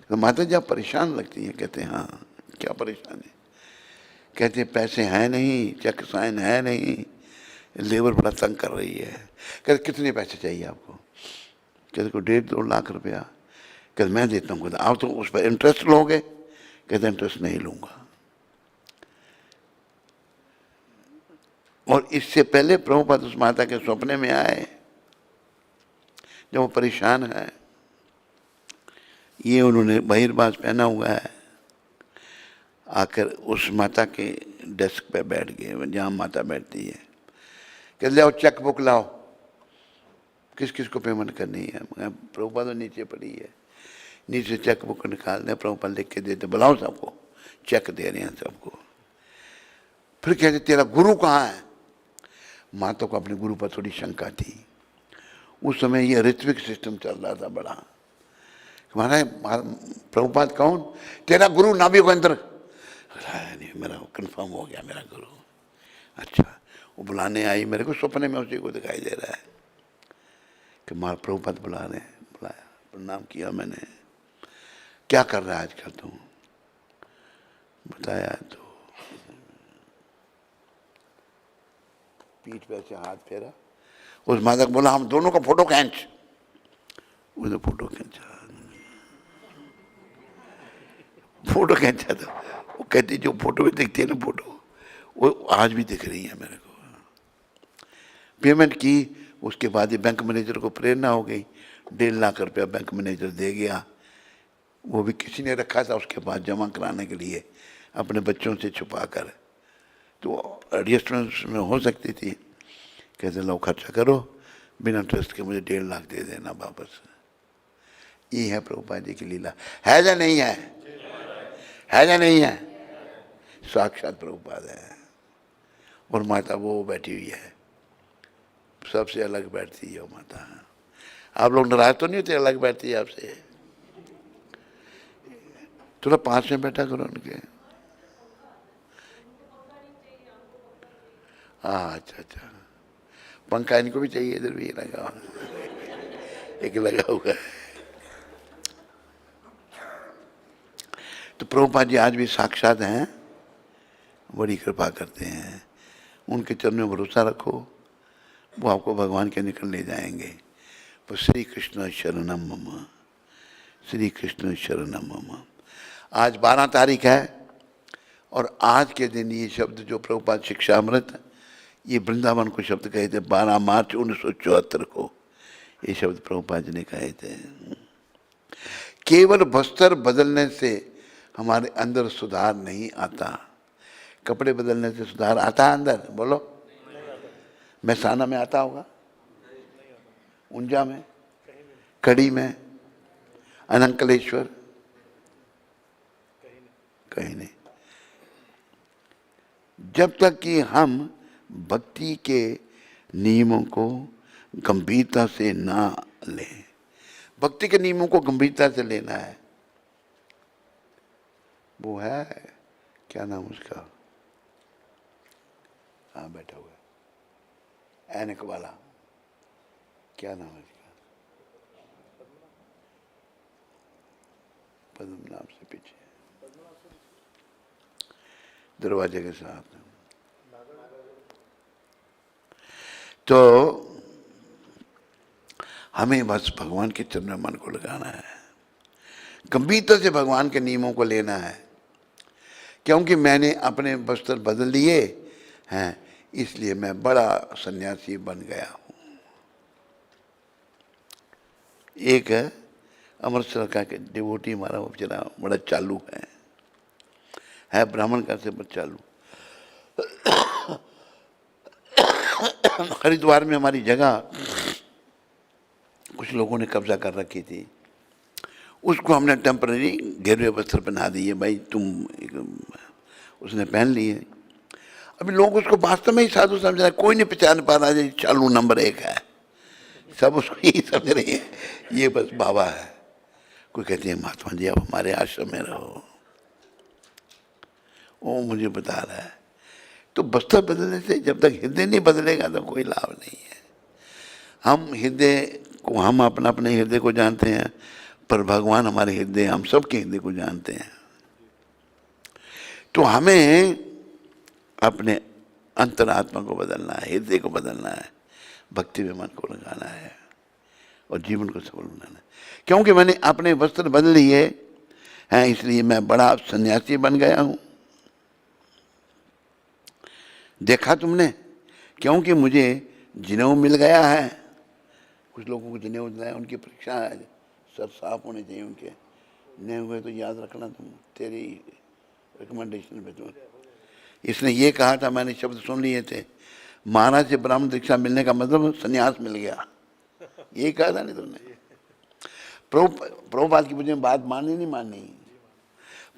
तो माता जब परेशान लगती हैं, कहते हैं हाँ क्या परेशान है, कहते पैसे हैं नहीं, चेक साइन है नहीं, लेबर बड़ा तंग कर रही है। कहते कितने पैसे चाहिए आपको, कहते को 1.5-2 लाख रुपया। कहते मैं देता हूँ। कहते आप तो उस पर इंटरेस्ट लोगे? कहते इंटरेस्ट नहीं लूंगा। और इससे पहले प्रभुपाद उस माता के सपने में आए जब वो परेशान है, ये उन्होंने बहिर्बाज पहना हुआ है, आकर उस माता के डेस्क पे बैठ गए जहाँ माता बैठती है। कहते लाओ चेक बुक लाओ, किस किस को पेमेंट करनी है। प्रभुपाद तो नीचे पड़ी है, नीचे चेक बुक निकाल दे, प्रभुपाद लिख के देते, बुलाओ सबको, चेक दे रहे हैं सबको। फिर कहते तेरा गुरु कहाँ है? माता को अपने गुरु पर थोड़ी शंका थी। उस समय ये ऋत्विक सिस्टम चल रहा था बड़ा। महाराज प्रभुपाद कौन? तेरा गुरु नाभियों के अंदर। नहीं, मेरा कंफर्म हो गया मेरा गुरु। अच्छा, वो बुलाने आई, मेरे को सपने में उसी को दिखाई दे रहा है कि मार प्रभुपाद बुला रहे हैं। बुलाया, प्रणाम किया मैंने। क्या कर रहा है आजकल तुम? बताया तो पीठ पे ऐसे हाथ फेरा। उस माता को बोला हम दोनों का फोटो खींच। वो तो फोटो खींचा, फोटो खींचा तो वो कहती जो फोटो में दिखती है ना, फोटो वो आज भी दिख रही है मेरे को। पेमेंट की, उसके बाद ही बैंक मैनेजर को प्रेरणा हो गई, 1.5 लाख रुपया बैंक मैनेजर दे गया। वो भी किसी ने रखा था उसके बाद जमा कराने के लिए, अपने बच्चों से छुपा कर। तो एडजस्टमेंट में हो सकती थी। कहते लो खर्चा करो, बिना ट्रस्ट के मुझे 1.5 लाख दे देना वापस। ये है प्रभुपाद जी की लीला। है या नहीं है? है या नहीं है? साक्षात प्रभुपाद है। और माता वो बैठी हुई है, सबसे अलग बैठती है वो माता। आप लोग नाराज तो नहीं होते अलग बैठती है आपसे? थोड़ा पास में बैठा करो उनके। अच्छा अच्छा, पंखा इनको भी चाहिए, इधर भी लगा एक लगा हुआ है। तो प्रभुपाद जी आज भी साक्षात हैं, बड़ी कृपा करते हैं। उनके चरणों में भरोसा रखो, वो आपको भगवान के निकल ले जाएंगे। पर श्री कृष्ण शरणम मम, श्री कृष्ण शरणम मम। आज 12 तारीख है और आज के दिन ये शब्द जो प्रभुपाद शिक्षामृत, ये वृंदावन को शब्द कहे थे 12 मार्च 1974 को। ये शब्द प्रभुपाद जी ने कहे थे। केवल वस्त्र बदलने से हमारे अंदर सुधार नहीं आता। कपड़े बदलने से सुधार आता है अंदर? बोलो। महसाना में आता होगा, ऊंजा में, कड़ी में, अनंकलेश्वर, कहीं नहीं। जब तक कि हम भक्ति के नियमों को गंभीरता से ना लें। भक्ति के नियमों को गंभीरता से लेना है। वो है, क्या नाम उसका, हाँ बैठा हुआ है, ऐनक वाला, क्या नाम है उसका? पद्म नाम से पीछे, दरवाजे के साथ। तो हमें बस भगवान के चरण में मन को लगाना है, गंभीरता से भगवान के नियमों को लेना है। क्योंकि मैंने अपने वस्त्र बदल लिए हैं, इसलिए मैं बड़ा सन्यासी बन गया हूँ। एक है अमृतसर का के डिवोटी हमारा, वो बेचारा बड़ा चालू है ब्राह्मण का से बड़ा चालू। हरिद्वार में हमारी जगह कुछ लोगों ने कब्जा कर रखी थी, उसको हमने टेम्पररी घेरवे वस्त्र पहना दिए। भाई तुम, उसने पहन लिए। अभी लोग उसको वास्तव में ही साधु समझ रहे हैं, कोई नहीं पहचान पा रहा है चालू नंबर 1 है, सब उसको यही समझ रहे हैं ये बस बाबा है। कोई कहती है महात्मा जी आप हमारे आश्रम में रहो, वो मुझे बता रहा है। तो वस्त्र बदलने से जब तक हृदय नहीं बदलेगा तो कोई लाभ नहीं है। हम हृदय को, हम अपना अपने हृदय को जानते हैं, पर भगवान हमारे हृदय, हम सबके हृदय को जानते हैं। तो हमें अपने अंतरात्मा को बदलना है, हृदय को बदलना है, भक्ति में मन को लगाना है। और जीवन को सफल बनाना है। क्योंकि मैंने अपने वस्त्र बदल लिए हैं, इसलिए मैं बड़ा सन्यासी बन गया हूँ। देखा तुमने, क्योंकि मुझे जनेऊ मिल गया है। कुछ लोगों को जनेऊ दिलाया, उनकी परीक्षा है, सर साफ होने चाहिए उनके, नहीं हुए तो याद रखना तुम, तेरी रिकमेंडेशन पे तुम। इसने ये कहा था, मैंने शब्द सुन लिए थे, महाराज से ब्राह्मण दीक्षा मिलने का मतलब सन्यास मिल गया, ये कहा था नहीं तुमने। प्रभुपाद की मुझे बात माननी नहीं माननी।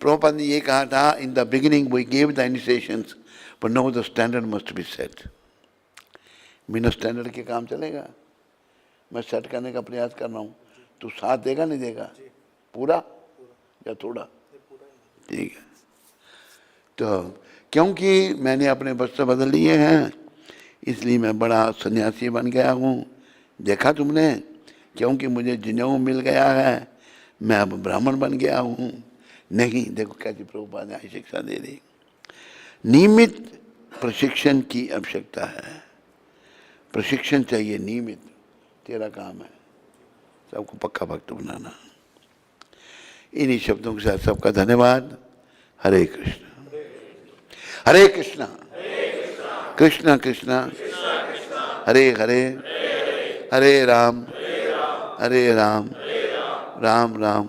प्रभुपाद ने ये कहा था, in the beginning we gave the initiations but now the standard must be set. बिना स्टैंडर्ड के काम चलेगा? मैं सेट करने का प्रयास कर रहा हूँ, तू साथ देगा नहीं देगा? पूरा या थोड़ा? ठीक है। तो क्योंकि मैंने अपने वस्त्र बदल लिए हैं, इसलिए मैं बड़ा सन्यासी बन गया हूँ। देखा तुमने, क्योंकि मुझे जनेऊ मिल गया है, मैं अब ब्राह्मण बन गया हूँ। नहीं, देखो कैसी प्रभुपाद ने शिक्षा दे दी। नियमित प्रशिक्षण की आवश्यकता है। प्रशिक्षण चाहिए नियमित, तेरा काम है सबको पक्का भक्त बनाना। इन्हीं शब्दों के साथ सबका धन्यवाद। हरे कृष्ण हरे कृष्णा कृष्णा कृष्णा हरे हरे हरे राम राम राम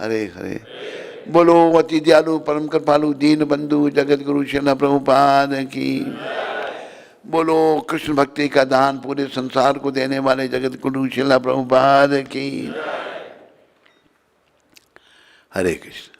हरे हरे। बोलो अति दयालु परम कृपालु दीन बंधु जगत गुरु श्रील प्रभुपाद की। बोलो कृष्ण भक्ति का दान पूरे संसार को देने वाले जगत गुरु श्रील प्रभुपाद की। हरे कृष्ण।